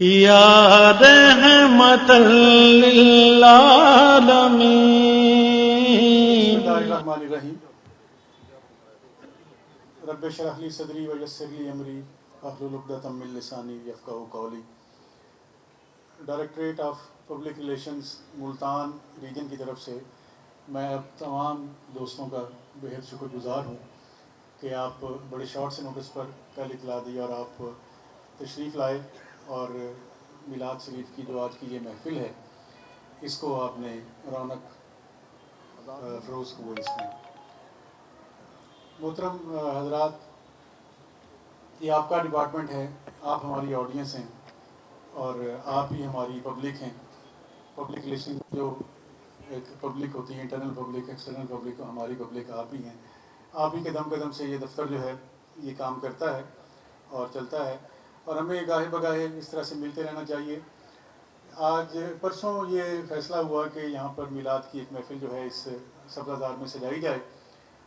یا رحمت للعالمین. بسم اللہ الرحمن الرحیم. رب اشرح لی صدری ویسر لی امری واحلل عقدۃ من لسانی یفقہوا قولی. Directorate of public relations Multan region کی طرف سے میں اب تمام دوستوں کا بہت شکر گزار ہوں کہ آپ بڑے شارٹ سے نوٹس پر کل اطلاع دی اور آپ تشریف لائے اور میلاد شریف کی جو آج کی یہ محفل ہے اس کو آپ نے رونق فروز ہوئے اس میں. محترم حضرات، یہ آپ کا ڈپارٹمنٹ ہے، آپ ہماری آڈینس ہیں اور آپ ہی ہماری پبلک ہیں. پبلک ریلیشن جو ایک پبلک ہوتی ہے، انٹرنل پبلک، ایکسٹرنل پبلک، ہماری پبلک آپ ہی ہیں. آپ ہی قدم قدم سے یہ دفتر جو ہے یہ کام کرتا ہے اور چلتا ہے اور ہمیں گاہے بگاہے اس طرح سے ملتے رہنا چاہیے. آج پرسوں یہ فیصلہ ہوا کہ یہاں پر میلاد کی ایک محفل جو ہے اس سبزہ میں سجائی جائے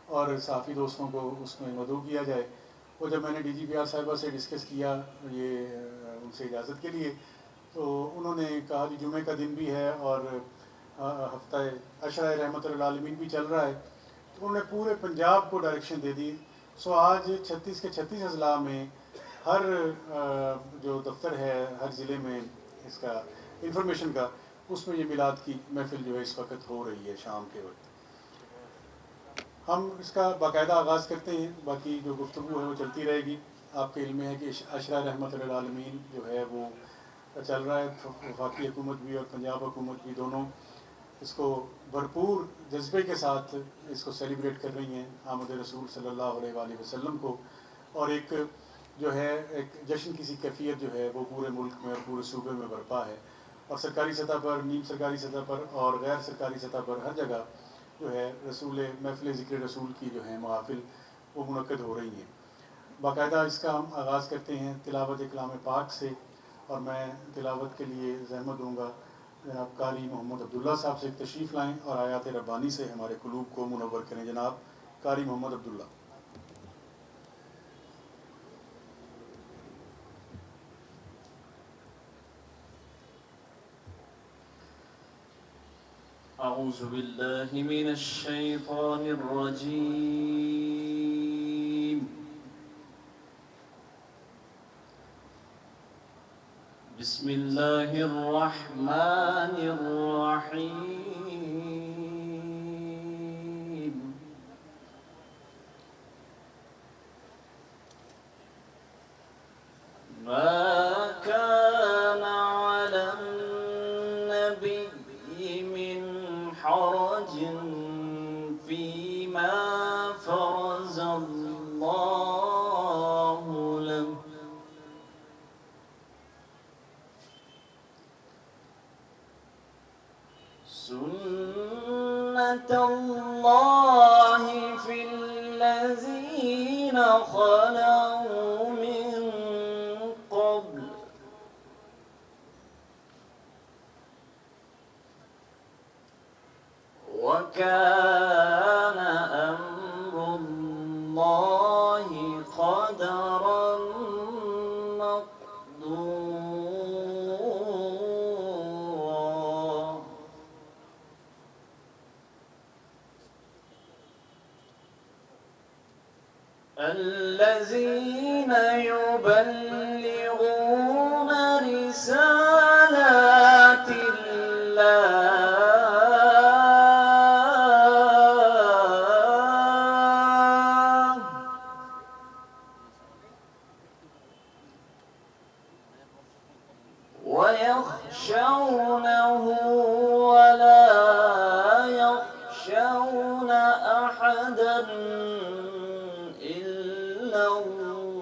اور صحافی دوستوں کو اس میں مدعو کیا جائے. وہ جب میں نے ڈی جی پی آر صاحبہ سے ڈسکس کیا یہ ان سے اجازت کے لیے، تو انہوں نے کہا کہ جمعہ کا دن بھی ہے اور ہفتہ عشرہ رحمت للعالمین بھی چل رہا ہے، تو انہوں نے پورے پنجاب کو ڈائریکشن دے دی. سو آج 36 کے 36 اضلاع میں ہر جو دفتر ہے ہر ضلع میں اس کا انفارمیشن کا، اس میں یہ میلاد کی محفل جو ہے اس وقت ہو رہی ہے شام کے وقت. ہم اس کا باقاعدہ آغاز کرتے ہیں، باقی جو گفتگو ہے وہ چلتی رہے گی. آپ کے علم میں ہے کہ عشرہ رحمت للعالمین جو ہے وہ چل رہا ہے. وفاقی حکومت بھی اور پنجاب حکومت بھی دونوں اس کو بھرپور جذبے کے ساتھ اس کو سیلیبریٹ کر رہی ہیں آمد رسول صلی اللہ علیہ وآلہ وسلم کو، اور ایک جو ہے ایک جشن کی سی کیفیت جو ہے وہ پورے ملک میں اور پورے صوبے میں برپا ہے. اور سرکاری سطح پر، نیم سرکاری سطح پر اور غیر سرکاری سطح پر ہر جگہ جو ہے رسول محفل ذکر رسول کی جو ہے محافل وہ منعقد ہو رہی ہیں. باقاعدہ اس کا ہم آغاز کرتے ہیں تلاوت کلام پاک سے، اور میں تلاوت کے لیے زحمت دوں گا جناب قاری محمد عبداللہ صاحب سے تشریف لائیں اور آیات ربانی سے ہمارے قلوب کو منور کریں. جناب قاری محمد عبداللہ. أعوذ بالله من الشيطان الرجيم. بسم الله الرحمن الرحيم. ما كان على النبي من حرج فيما فرض الله له سنة الله في الذين خلوا من قبل وكان أمر الله قدرا مقدورا. الذين يبلغون رسالات الله ويخشونه ولا يخشون أحدا إلا الله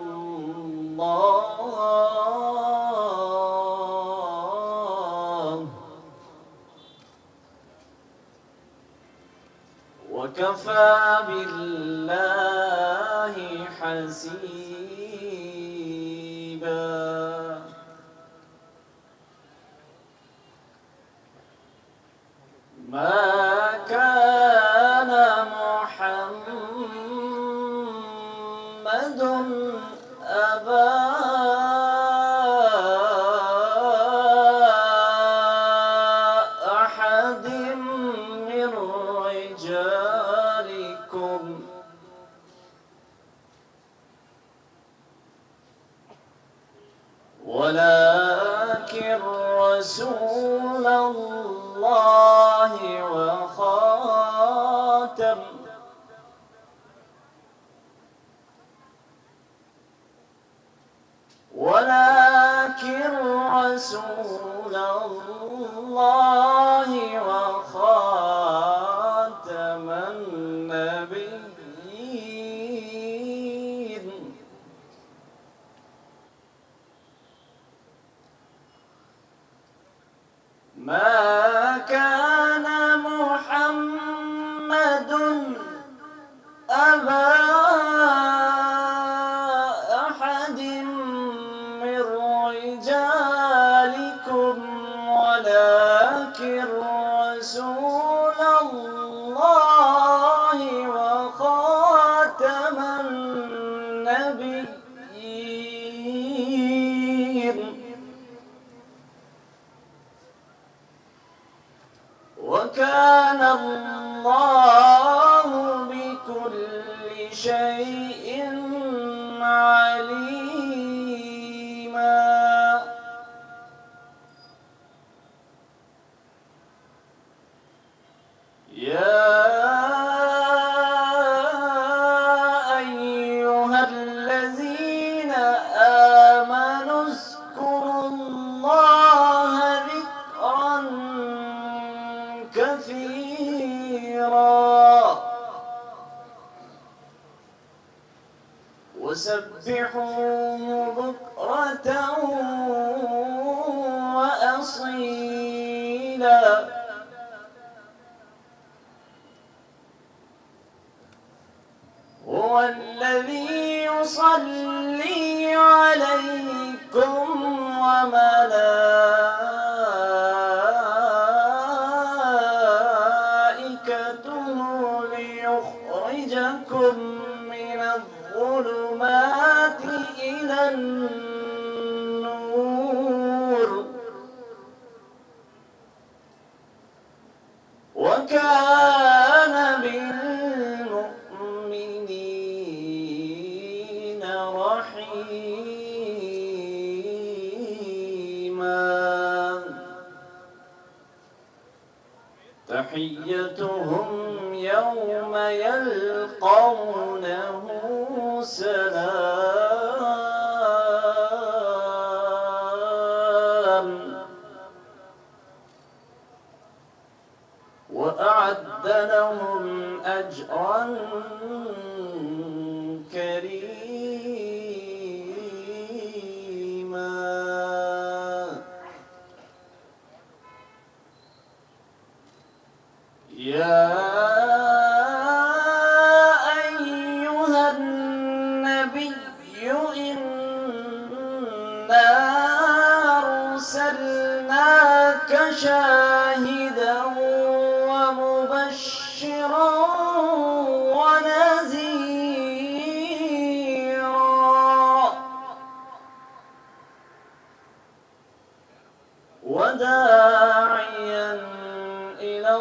وكفى بالله حسيبا. ما كان محمد أبا ولكن رسول الله وخاتم ولكن رسول الله وخاتم النبيين ما كان محمد أبا أحد من رجالكم ولكن رسول الله وخاتم النبيين وكان الله بكل شيء عليما يا أيها الذين آمنوا اذكروا الله ذكرا كثيرا وسبحوه بكرة وأصيلا هو الذي يصلي عليكم وملائكته ليخرجكم من الظلمات إلى النور وكان بالمؤمنين رحيما تحيتهم يوم يلقونه سلام وأعد لهم أجرا كريما يا أيها النبي إنا أرسلناك شاهدا ومبشرا ونذيرا وداعيا إلى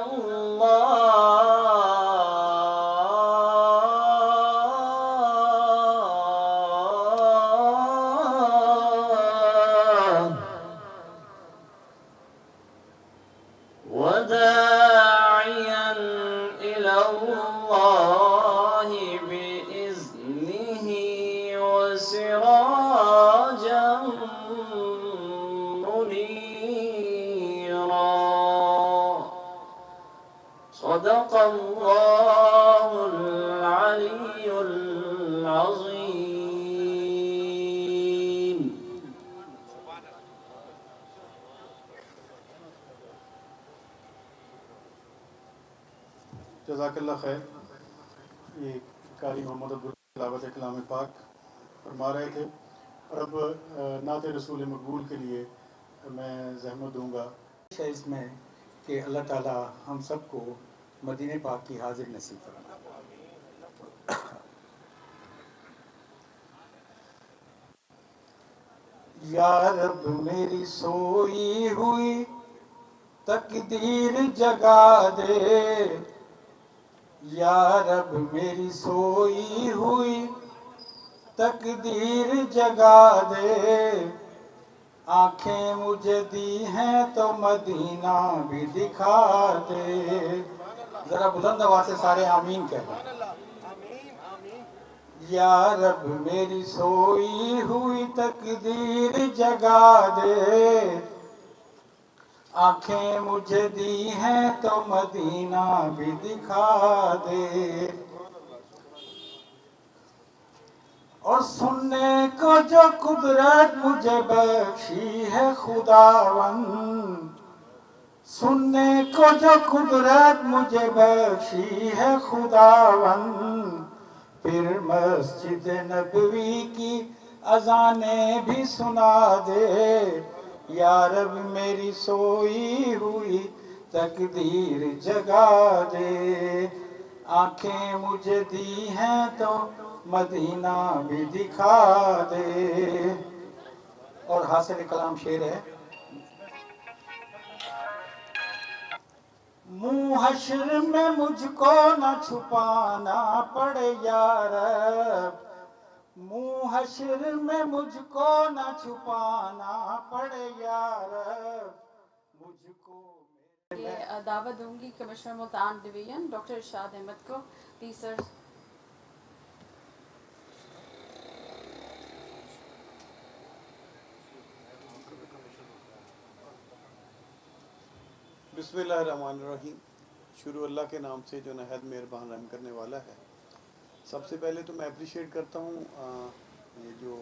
الله وداعيا إلى الله بإذنه وسراجا منيرا صدق الله العلي العظيم جزاک اللہ خیر. یہ قاری محمد عبد تلاوت کلام پاک فرما رہے تھے. اور اب نعت رسول مقبول کے لیے میں زحمت دوں گا اس میں کہ اللہ تعالی ہم سب کو مدینہ پاک کی حاضر نصیب فرمائے. یا رب میری سوئی ہوئی تقدیر جگا دے، یا رب میری سوئی ہوئی تقدیر جگا دے، آنکھیں مجھے دی ہیں تو مدینہ بھی دکھا دے. ذرا بلند آواز سے سارے آمین کہہ دیں. یا رب میری سوئی ہوئی تقدیر جگا دے. آنکھیں مجھے دی ہیں تو مدینہ بھی دکھا دے. اور سننے کو جو قدرت مجھے بخشی ہے خداوند، سننے کو جو قدرت مجھے بخشی ہے خداوند، پھر مسجد نبوی کی اذانیں بھی سنا دے. یا رب میری سوئی ہوئی تقدیر جگا دے. آنکھیں مجھے دی ہیں تو مدینہ بھی دکھا دے. اور حاصل کلام شعر ہے. منہ حشر میں مجھ کو نہ چھپانا پڑے یا رب، منہ حشر میں مجھ کو نہ چھپانا پڑے یا رب، مجھ کو. یہ دعوت دوں گی کمشنر ملتان ڈویژن ڈاکٹر ارشاد احمد کو. Please sir. بسم اللہ الرحمن الرحیم. شروع اللہ کے نام سے جو نہایت مہربان رحم کرنے والا ہے. سب سے پہلے تو میں اپریشیٹ کرتا ہوں یہ جو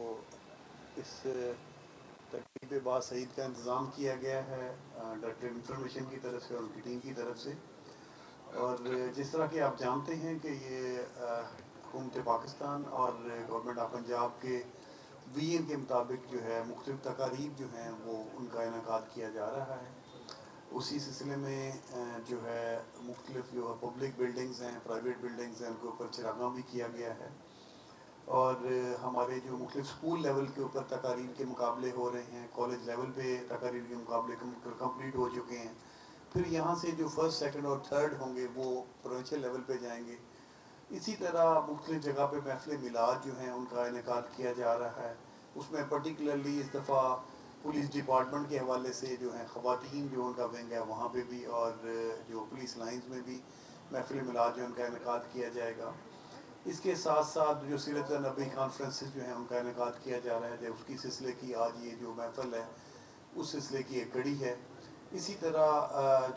اس تقریب باسعید کا انتظام کیا گیا ہے ڈائریکٹر انفارمیشن کی طرف سے اور ان کی ٹیم کی طرف سے. اور جس طرح کہ آپ جانتے ہیں کہ یہ حکومت پاکستان اور گورنمنٹ آف پنجاب کے ویژن کے مطابق جو ہے مختلف تقاریب جو ہیں وہ ان کا انعقاد کیا جا رہا ہے. اسی سلسلے میں جو ہے مختلف جو پبلک بلڈنگز ہیں، پرائیویٹ بلڈنگز ہیں، ان کے اوپر چراغاں بھی کیا گیا ہے. اور ہمارے جو مختلف سکول لیول کے اوپر تقاریر کے مقابلے ہو رہے ہیں، کالج لیول پہ تقاریر کے مقابلے کمپلیٹ ہو چکے ہیں. پھر یہاں سے جو فرسٹ، سیکنڈ اور تھرڈ ہوں گے وہ پروونشل لیول پہ جائیں گے. اسی طرح مختلف جگہ پہ محفل میلاد جو ہیں ان کا انعقاد کیا جا رہا ہے. اس میں پرٹیکولرلی اس دفعہ پولیس ڈپارٹمنٹ کے حوالے سے جو ہیں خواتین جو ان کا ونگ ہے وہاں پہ بھی، اور جو پولیس لائنز میں بھی محفل میلاد جو ان کا انعقاد کیا جائے گا. اس کے ساتھ ساتھ جو سیرت النبی کانفرنسز جو ہیں ان کا انعقاد کیا جا رہا ہے. اس کی سلسلے کی آج یہ جو محفل ہے اس سلسلے کی ایک کڑی ہے. اسی طرح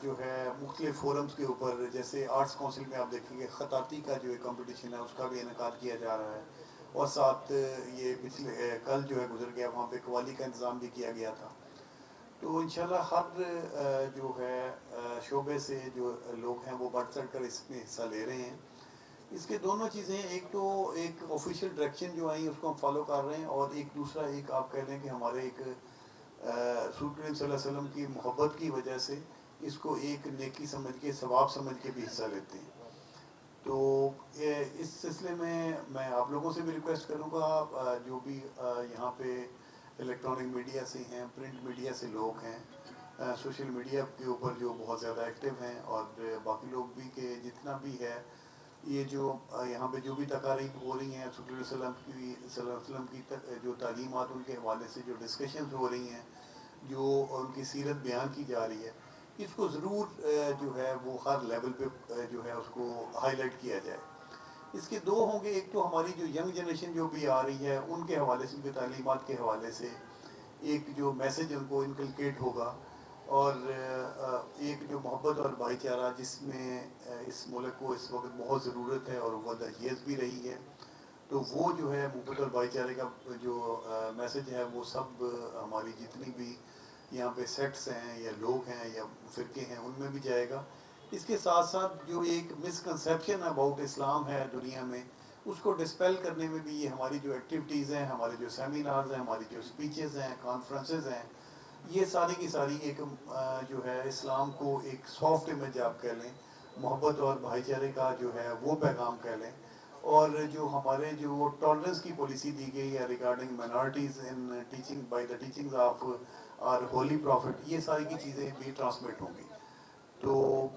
جو ہے مختلف فورمز کے اوپر جیسے آرٹس کونسل میں آپ دیکھیں گے خطاطی کا جو ایک کمپٹیشن ہے اس کا بھی انعقاد کیا جا رہا ہے. اور ساتھ یہ پچھلے کل جو ہے گزر گیا وہاں پہ قوالی کا انتظام بھی کیا گیا تھا. تو انشاءاللہ ہر جو ہے شعبے سے جو لوگ ہیں وہ بڑھ چڑھ کر اس میں حصہ لے رہے ہیں. اس کے دونوں چیزیں، ایک تو ایک آفیشیل ڈائریکشن جو آئی اس کو ہم فالو کر رہے ہیں، اور ایک دوسرا ایک آپ کہہ لیں کہ ہمارے ایک رسول کریم صلی اللہ علیہ وسلم کی محبت کی وجہ سے اس کو ایک نیکی سمجھ کے، ثواب سمجھ کے بھی حصہ لیتے ہیں. تو اس سلسلے میں آپ لوگوں سے بھی ریکویسٹ کروں گا، جو بھی یہاں پہ الیکٹرانک میڈیا سے ہیں، پرنٹ میڈیا سے لوگ ہیں، سوشل میڈیا کے اوپر جو بہت زیادہ ایکٹیو ہیں، اور باقی لوگ بھی کہ جتنا بھی ہے یہ جو یہاں پہ جو بھی تقاریب ہو رہی ہیں رسول اللہ صلی اللہ علیہ وسلم کی جو تعلیمات ان کے حوالے سے جو ڈسکشنز ہو رہی ہیں، جو ان کی سیرت بیان کی جا رہی ہے، اس کو ضرور جو ہے وہ ہر لیول پہ جو ہے اس کو ہائی لائٹ کیا جائے. اس کے دو ہوں گے، ایک تو ہماری جو ینگ جنریشن جو بھی آ رہی ہے ان کے حوالے سے، ان کے تعلیمات کے حوالے سے ایک جو میسج ان کو انکلکیٹ ہوگا، اور ایک جو محبت اور بھائی چارہ جس میں اس ملک کو اس وقت بہت ضرورت ہے اور وہ دہیز بھی رہی ہے. تو وہ جو ہے محبت اور بھائی چارے کا جو میسج ہے وہ سب ہماری جتنی بھی یہاں پہ سیکٹس ہیں یا لوگ ہیں یا فرقے ہیں ان میں بھی جائے گا. اس کے ساتھ ساتھ جو ایک مسکنسیپشن اباؤٹ اسلام ہے دنیا میں، اس کو ڈسپیل کرنے میں بھی یہ ہماری جو ایکٹیویٹیز ہیں، ہمارے جو سیمینارز ہیں، ہماری جو اسپیچز ہیں، کانفرنسز ہیں، یہ ساری کی ساری ایک جو ہے اسلام کو ایک سافٹ امیج آپ کہہ لیں، محبت اور بھائی چارے کا جو ہے وہ پیغام کہہ لیں. اور جو ہمارے جو ٹالرنس کی پالیسی دی گئی ہے regarding minorities in teaching by the teachings of اور ہولی پروفٹ، یہ ساری کی چیزیں بھی ٹرانسمٹ ہوں گی. تو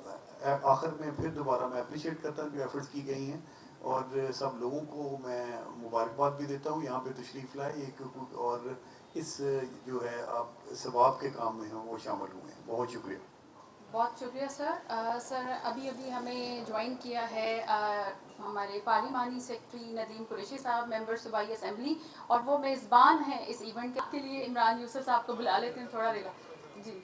آخر میں پھر دوبارہ میں اپریشیٹ کرتا ہوں جو ایفرٹس کی گئی ہیں. اور سب لوگوں کو میں مبارکباد بھی دیتا ہوں یہاں پہ تشریف لائے اور اس جو ہے آپ ثواب کے کام میں ہیں وہ شامل ہوئے ہیں. بہت شکریہ. بہت شکریہ سر. سر ابھی ہمیں جوائن کیا ہے ہمارے پارلیمانی سیکرٹری ندیم قریشی صاحب، ممبر صوبائی اسمبلی، اور وہ میزبان ہیں اس ایونٹ کے لیے. عمران یوسف صاحب کو بلا لیتے ہیں تھوڑا دیر. جی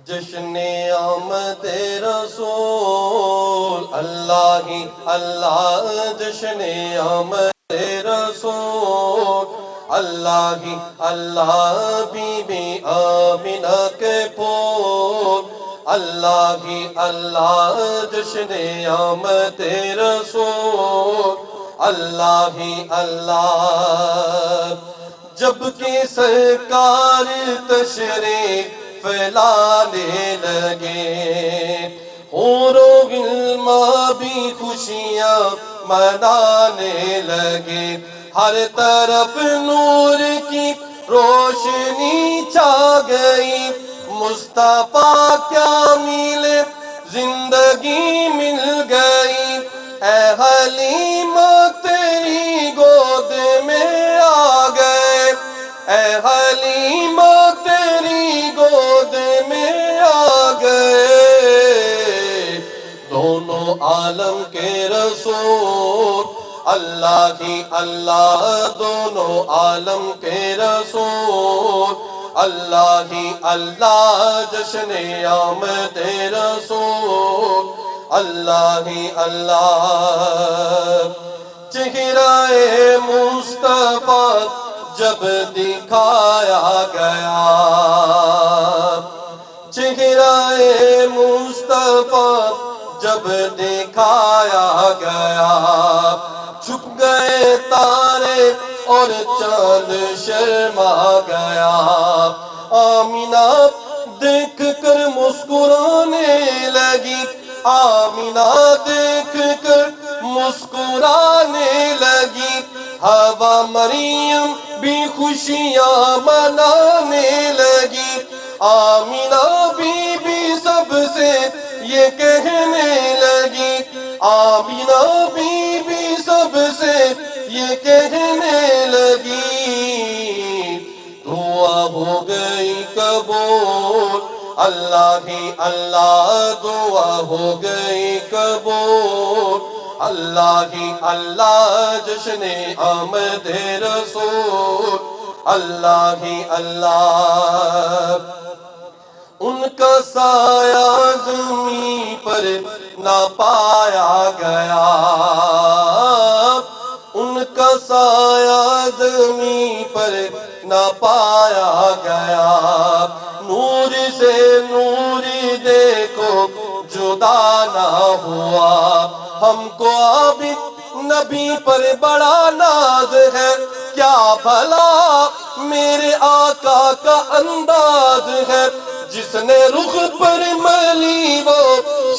جشن آمد رسول اللہ ہی اللہ، جشن آمد رسول اللہ ہی اللہ، بی بی آمنہ کے پھول اللہ ہی اللہ، جشن آمد رسول اللہ ہی اللہ. جب کہ سرکار تشریف لانے لگے، حور و غلمان بھی خوشیاں منانے لگے، ہر طرف نور کی روشنی چھا گئی، مصطفیٰ کیا ملے زندگی مل گئی. اے حلیمہ تیری گود میں آ گئے، اے حلیمہ تیری گود میں آ گئے، دونوں عالم کے رسول اللہ ہی اللہ، دونوں عالم کے رسول اللہ ہی اللہ، جشن آمد رسول اللہ ہی اللہ. چہرہ مصطفیٰ جب دکھایا گیا، چہرہ مصطفیٰ جب دکھایا گیا، چھپ گئے تارے اور چاند شرما گیا. آمینہ دیکھ کر مسکرانے لگی، آمینہ دیکھ کر مسکرانے لگی، حوا مریم بھی خوشیاں منانے لگی. آمینہ بی بی سب سے یہ کہنے لگی، آمینہ بی بی سب سے یہ کہنے لگی، دعا ہو گئی قبول اللہ ہی اللہ، دعا ہو گئی قبول اللہ ہی اللہ، جشن آمد رسول اللہ ہی اللہ. ان کا سایہ زمین پر نہ پایا گیا، ان کا سایہ زمین پر نہ پایا گیا، نور سے نور دیکھو جدا نہ ہوا. ہم کو عابد نبی پر بڑا ناز ہے، کیا بھلا میرے آقا کا انداز ہے، جس نے رخ پر ملی وہ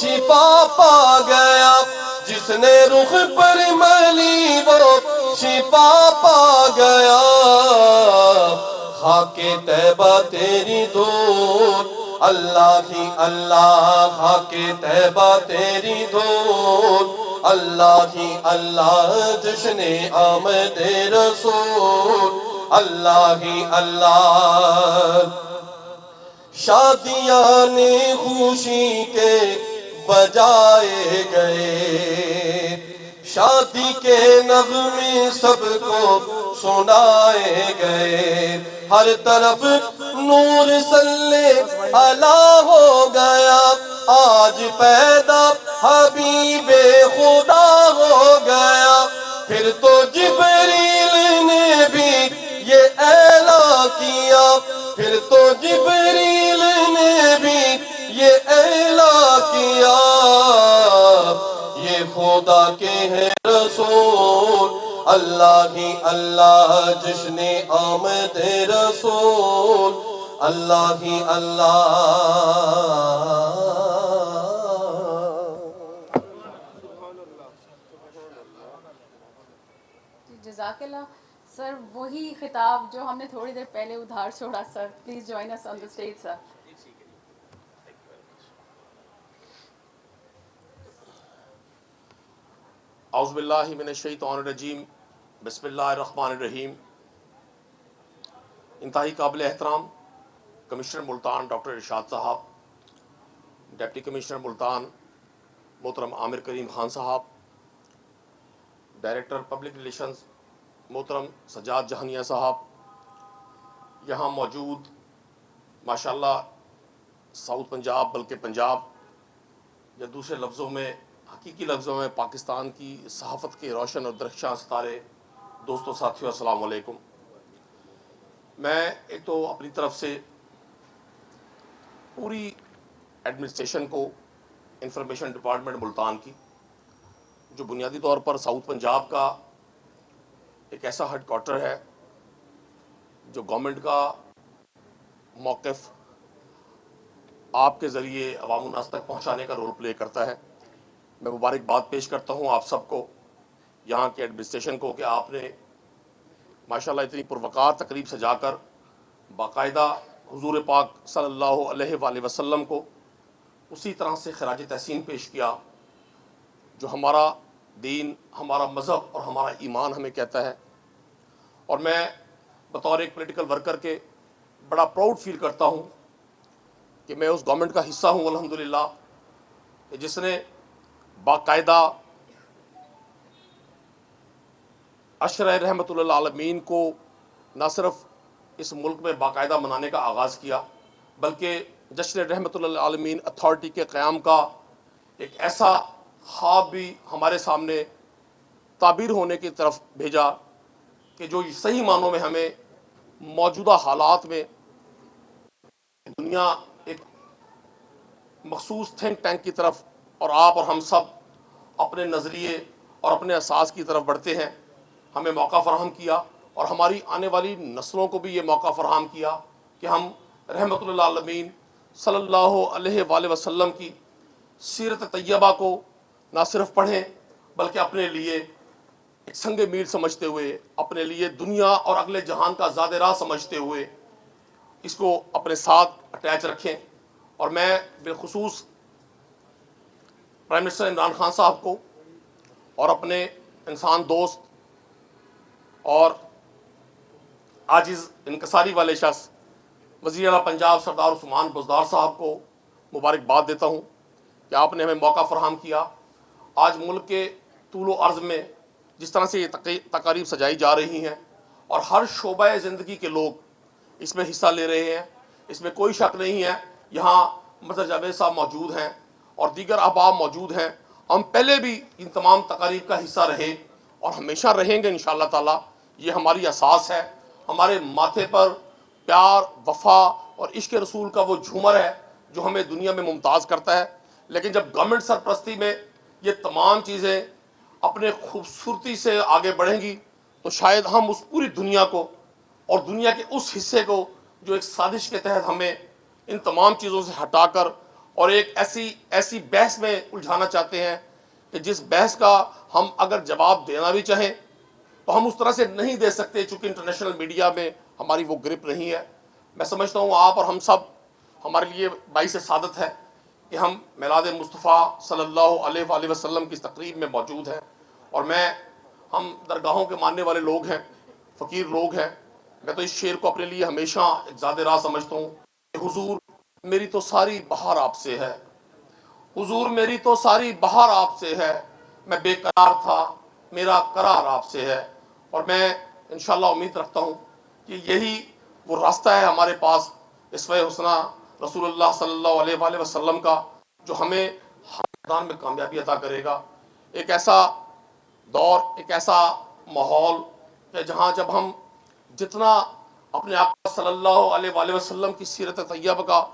شفا پا گیا، جس نے رخ پر ملی وہ شفا پا گیا. خاک طیبہ تیری دھول اللہ ہی اللہ، خاک طیبہ تیری دھول اللہ ہی اللہ، جشن آمد رسول اللہ ہی اللہ. شادیاں نے خوشی کے بجائے گئے، شادی کے نغمے سب کو سنائے گئے، ہر طرف نور صلی اللہ ہو گیا، آج پیدا حبیب خدا ہو گیا. پھر تو جبریل نے بھی یہ اعلان کیا، پھر تو جبریل نے بھی یہ اعلان کیا، یہ خدا کے ہیں رسول اللہ ہی اللہ، جشن آمد رسول اللہ ہی اللہ. جزاک اللہ. سر وہی خطاب جو ہم نے تھوڑی دیر پہلے ادھار چھوڑا. Sir please join us on the stage sir. اعوذ باللہ من الشیطان الرجیم بسم اللہ الرحمن الرحیم. انتہائی قابل احترام کمشنر ملتان ڈاکٹر ارشاد صاحب، ڈپٹی کمشنر ملتان محترم عامر کریم خان صاحب، ڈائریکٹر پبلک ریلیشنز محترم سجاد جہانیہ صاحب، یہاں موجود ماشاءاللہ ساؤتھ پنجاب بلکہ پنجاب یا دوسرے لفظوں میں حقیقی لفظوں میں پاکستان کی صحافت کے روشن اور درخشاں ستارے، دوستوں ساتھیوں السلام علیکم. میں ایک تو اپنی طرف سے پوری ایڈمنسٹریشن کو، انفارمیشن ڈپارٹمنٹ ملتان کی جو بنیادی طور پر ساؤتھ پنجاب کا ایک ایسا ہیڈ کوارٹر ہے جو گورنمنٹ کا موقف آپ کے ذریعے عوام الناس تک پہنچانے کا رول پلے کرتا ہے. میں مبارکباد پیش کرتا ہوں آپ سب کو، یہاں کے ایڈمنسٹریشن کو، کہ آپ نے ماشاءاللہ اتنی پروقار تقریب سجا کر باقاعدہ حضور پاک صلی اللہ علیہ وآلہ وسلم کو اسی طرح سے خراج تحسین پیش کیا جو ہمارا دین، ہمارا مذہب اور ہمارا ایمان ہمیں کہتا ہے. اور میں بطور ایک پولیٹیکل ورکر کے بڑا پراؤڈ فیل کرتا ہوں کہ میں اس گورنمنٹ کا حصہ ہوں الحمدللہ کہ جس نے باقاعدہ عشرہ رحمت للعالمین کو نہ صرف اس ملک میں باقاعدہ منانے کا آغاز کیا بلکہ جشن رحمت للعالمین اتھارٹی کے قیام کا ایک ایسا خواب بھی ہمارے سامنے تعبیر ہونے کی طرف بھیجا کہ جو صحیح معنوں میں ہمیں موجودہ حالات میں دنیا ایک مخصوص تھنک ٹینک کی طرف اور آپ اور ہم سب اپنے نظریے اور اپنے اساس کی طرف بڑھتے ہیں، ہمیں موقع فراہم کیا اور ہماری آنے والی نسلوں کو بھی یہ موقع فراہم کیا کہ ہم رحمت للعالمین صلی اللہ علیہ وآلہ وسلم کی سیرت طیبہ کو نہ صرف پڑھیں بلکہ اپنے لیے ایک سنگ میل سمجھتے ہوئے، اپنے لیے دنیا اور اگلے جہان کا زاد راہ سمجھتے ہوئے اس کو اپنے ساتھ اٹیچ رکھیں. اور میں بالخصوص پرائم منسٹر عمران خان صاحب کو اور اپنے انسان دوست اور عاجز انکساری والے شخص وزیر اعلیٰ پنجاب سردار عثمان بزدار صاحب کو مبارکباد دیتا ہوں کہ آپ نے ہمیں موقع فراہم کیا. آج ملک کے طول و عرض میں جس طرح سے یہ تقاریب سجائی جا رہی ہیں اور ہر شعبہ زندگی کے لوگ اس میں حصہ لے رہے ہیں، اس میں کوئی شک نہیں ہے. یہاں مظہر جاوید صاحب موجود ہیں اور دیگر احباب موجود ہیں. ہم پہلے بھی ان تمام تقاریب کا حصہ رہے اور ہمیشہ رہیں گے انشاءاللہ تعالی. یہ ہماری اساس ہے، ہمارے ماتھے پر پیار، وفا اور عشق رسول کا وہ جھومر ہے جو ہمیں دنیا میں ممتاز کرتا ہے. لیکن جب گورنمنٹ سرپرستی میں یہ تمام چیزیں اپنے خوبصورتی سے آگے بڑھیں گی تو شاید ہم اس پوری دنیا کو اور دنیا کے اس حصے کو جو ایک سازش کے تحت ہمیں ان تمام چیزوں سے ہٹا کر اور ایک ایسی بحث میں الجھانا چاہتے ہیں کہ جس بحث کا ہم اگر جواب دینا بھی چاہیں تو ہم اس طرح سے نہیں دے سکتے چونکہ انٹرنیشنل میڈیا میں ہماری وہ گرپ نہیں ہے. میں سمجھتا ہوں آپ اور ہم سب، ہمارے لیے باعث سعادت ہے کہ ہم میلاد مصطفیٰ صلی اللہ علیہ وآلہ وسلم کی اس تقریب میں موجود ہیں. اور ہم درگاہوں کے ماننے والے لوگ ہیں، فقیر لوگ ہیں. میں تو اس شعر کو اپنے لیے ہمیشہ ایک زاد راہ سمجھتا ہوں کہ حضور میری تو ساری بہار آپ سے ہے، حضور میری تو ساری بہار آپ سے ہے، میں بے قرار تھا میرا قرار آپ سے ہے. اور میں انشاءاللہ امید رکھتا ہوں کہ یہی وہ راستہ ہے ہمارے پاس اسوہ حسنہ رسول اللہ صلی اللہ علیہ وآلہ وسلم کا جو ہمیں ہر میدان میں کامیابی عطا کرے گا. ایک ایسا دور، ایک ایسا ماحول کہ جہاں جب ہم جتنا اپنے آقا صلی اللہ علیہ وآلہ وسلم کی سیرت طیبہ کا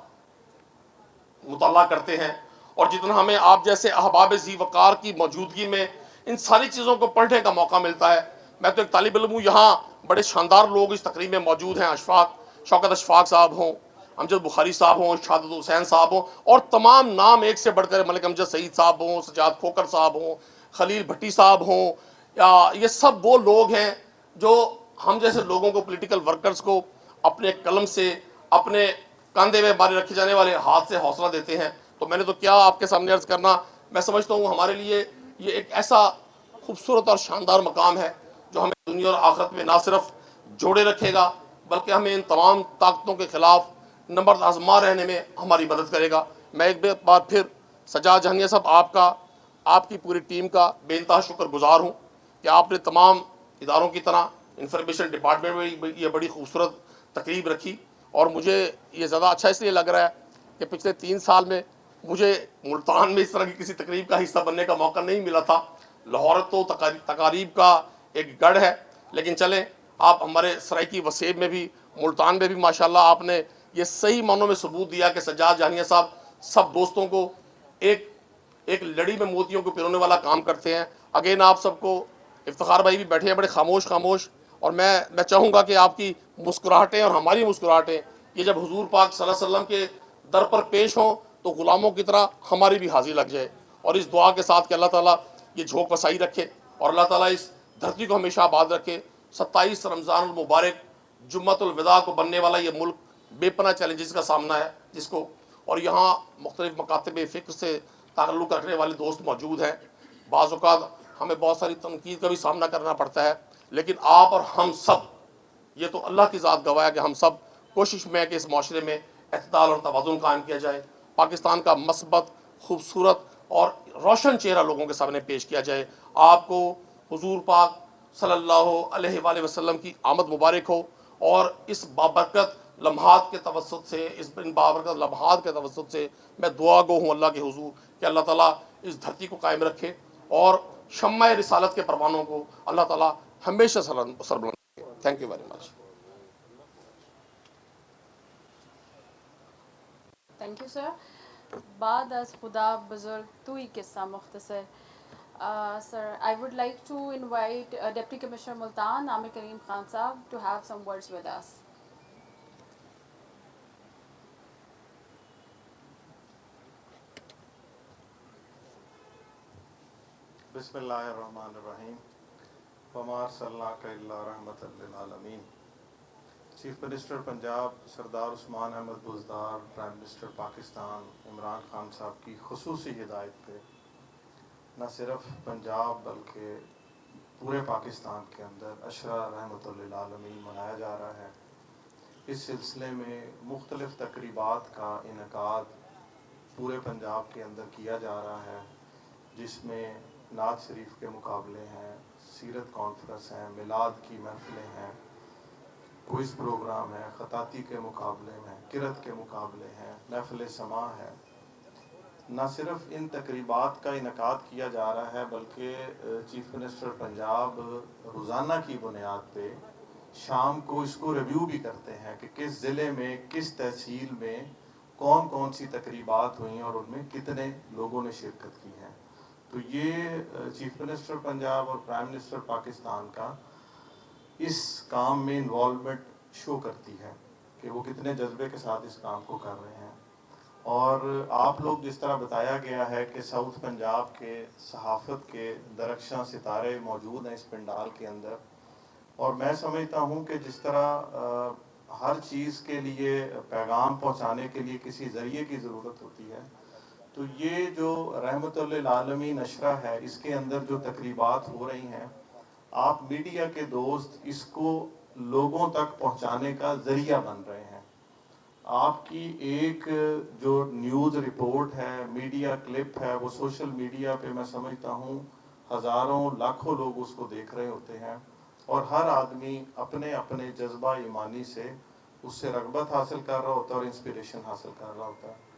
مطالعہ کرتے ہیں اور جتنا ہمیں آپ جیسے احباب ذی وقار کی موجودگی میں ان ساری چیزوں کو پڑھنے کا موقع ملتا ہے. میں تو ایک طالب علم ہوں، یہاں بڑے شاندار لوگ اس تقریب میں موجود ہیں، شوکت اشفاق صاحب ہوں، امجد بخاری صاحب ہوں، شہادت حسین صاحب ہوں اور تمام نام ایک سے بڑھ کر ملک امجد سعید صاحب ہوں، سجاد کھوکر صاحب ہوں، خلیل بھٹی صاحب ہوں. یہ سب وہ لوگ ہیں جو ہم جیسے لوگوں کو، پولیٹیکل ورکرز کو اپنے قلم سے، اپنے کاندھے میں بارے رکھے جانے والے ہاتھ سے حوصلہ دیتے ہیں. تو میں نے تو کیا آپ کے سامنے عرض کرنا، میں سمجھتا ہوں ہمارے لیے یہ ایک ایسا خوبصورت اور شاندار مقام ہے جو ہمیں دنیا اور آخرت میں نہ صرف جوڑے رکھے گا بلکہ ہمیں ان تمام طاقتوں کے خلاف نمبرد آزما رہنے میں ہماری مدد کرے گا۔ میں ایک بار پھر سجاد جہانگیر صاحب آپ کی پوری ٹیم کا بے انتہا شکر گزار ہوں کہ آپ نے تمام اداروں کی طرح انفارمیشن ڈپارٹمنٹ میں یہ بڑی خوبصورت تقریب رکھی، اور مجھے یہ زیادہ اچھا اس لیے لگ رہا ہے کہ پچھلے 3 سال میں مجھے ملتان میں اس طرح کی کسی تقریب کا حصہ بننے کا موقع نہیں ملا تھا۔ لاہور تو تقاریب کا ایک گڑھ ہے، لیکن چلیں آپ ہمارے سرائکی وسیب میں بھی ملتان میں بھی ماشاءاللہ آپ نے یہ صحیح معنوں میں ثبوت دیا کہ سجاد جہانگیر صاحب سب دوستوں کو ایک لڑی میں موتیوں کو پرونے والا کام کرتے ہیں۔ اگین آپ سب کو، افتخار بھائی بھی بیٹھے ہیں بڑے خاموش، اور میں چاہوں گا کہ آپ کی مسکراہٹیں اور ہماری مسکراہٹیں یہ جب حضور پاک صلی اللہ علیہ وسلم کے در پر پیش ہوں تو غلاموں کی طرح ہماری بھی حاضری لگ جائے، اور اس دعا کے ساتھ کہ اللہ تعالیٰ یہ جھوک وسائی رکھے اور اللہ تعالیٰ اس دھرتی کو ہمیشہ آباد رکھے۔ 27 رمضان المبارک جمعۃ الوداع کو بننے والا یہ ملک بے پناہ چیلنجز کا سامنا ہے اور یہاں مختلف مکاتب فکر سے تعلق رکھنے والے دوست موجود ہیں۔ بعض اوقات ہمیں بہت ساری تنقید کا بھی سامنا کرنا پڑتا ہے، لیکن آپ اور ہم سب، یہ تو اللہ کی ذات گواہ ہے کہ ہم سب کوشش میں ہے کہ اس معاشرے میں اعتدال اور توازن قائم کیا جائے، پاکستان کا مثبت، خوبصورت اور روشن چہرہ لوگوں کے سامنے پیش کیا جائے۔ آپ کو حضور پاک صلی اللہ علیہ وآلہ وسلم کی آمد مبارک ہو، اور اس بابرکت لمحات کے توسط سے، ان بابرکت لمحات کے توسط سے میں دعا گو ہوں اللہ کے حضور کہ اللہ تعالیٰ اس دھرتی کو قائم رکھے اور شمع رسالت کے پروانوں کو اللہ تعالیٰ ہمیشہ سربلند رکھے۔ Thank you very much. Thank you sir. بعد از خدا بزرگ توئی قصہ مختصر۔ Sir I would like to invite deputy commissioner Multan Amir Karim Khan صاحب to have some words with us. بسم اللہ الرحمن الرحیم، وما ارسلناک الا رحمۃ للعالمین۔ چیف منسٹر پنجاب سردار عثمان احمد بزدار، پرائم منسٹر پاکستان عمران خان صاحب کی خصوصی ہدایت پہ نہ صرف پنجاب بلکہ پورے پاکستان کے اندر عشرہ رحمۃ للعالمین منایا جا رہا ہے۔ اس سلسلے میں مختلف تقریبات کا انعقاد پورے پنجاب کے اندر کیا جا رہا ہے، جس میں نعت شریف کے مقابلے ہیں، سیرت کانفرنس ہیں، میلاد کی محفلیں ہیں، کوئز پروگرام ہے، خطاطی کے مقابلے ہیں، قرأت کے مقابلے ہیں، محفل سماع ہے۔ نہ صرف ان تقریبات کا انعقاد کیا جا رہا ہے بلکہ چیف منسٹر پنجاب روزانہ کی بنیاد پہ شام کو اس کو ریویو بھی کرتے ہیں کہ کس ضلع میں، کس تحصیل میں کون کون سی تقریبات ہوئیں اور ان میں کتنے لوگوں نے شرکت کی ہے۔ تو یہ چیف منسٹر پنجاب اور پرائم منسٹر پاکستان کا اس کام میں انوالومنٹ شو کرتی ہے کہ وہ کتنے جذبے کے ساتھ اس کام کو کر رہے ہیں۔ اور آپ لوگ جس طرح بتایا گیا ہے کہ ساؤتھ پنجاب کے صحافت کے درخشاں ستارے موجود ہیں اس پنڈال کے اندر، اور میں سمجھتا ہوں کہ جس طرح ہر چیز کے لیے پیغام پہنچانے کے لیے کسی ذریعے کی ضرورت ہوتی ہے، تو یہ جو رحمت للعالمین عشرہ ہے اس کے اندر جو تقریبات ہو رہی ہیں، آپ میڈیا کے دوست اس کو لوگوں تک پہنچانے کا ذریعہ بن رہے ہیں۔ آپ کی ایک جو نیوز رپورٹ ہے، میڈیا کلپ ہے، وہ سوشل میڈیا پہ میں سمجھتا ہوں ہزاروں لاکھوں لوگ اس کو دیکھ رہے ہوتے ہیں، اور ہر آدمی اپنے اپنے جذبہ ایمانی سے اس سے رغبت حاصل کر رہا ہوتا ہے اور انسپیریشن حاصل کر رہا ہوتا ہے۔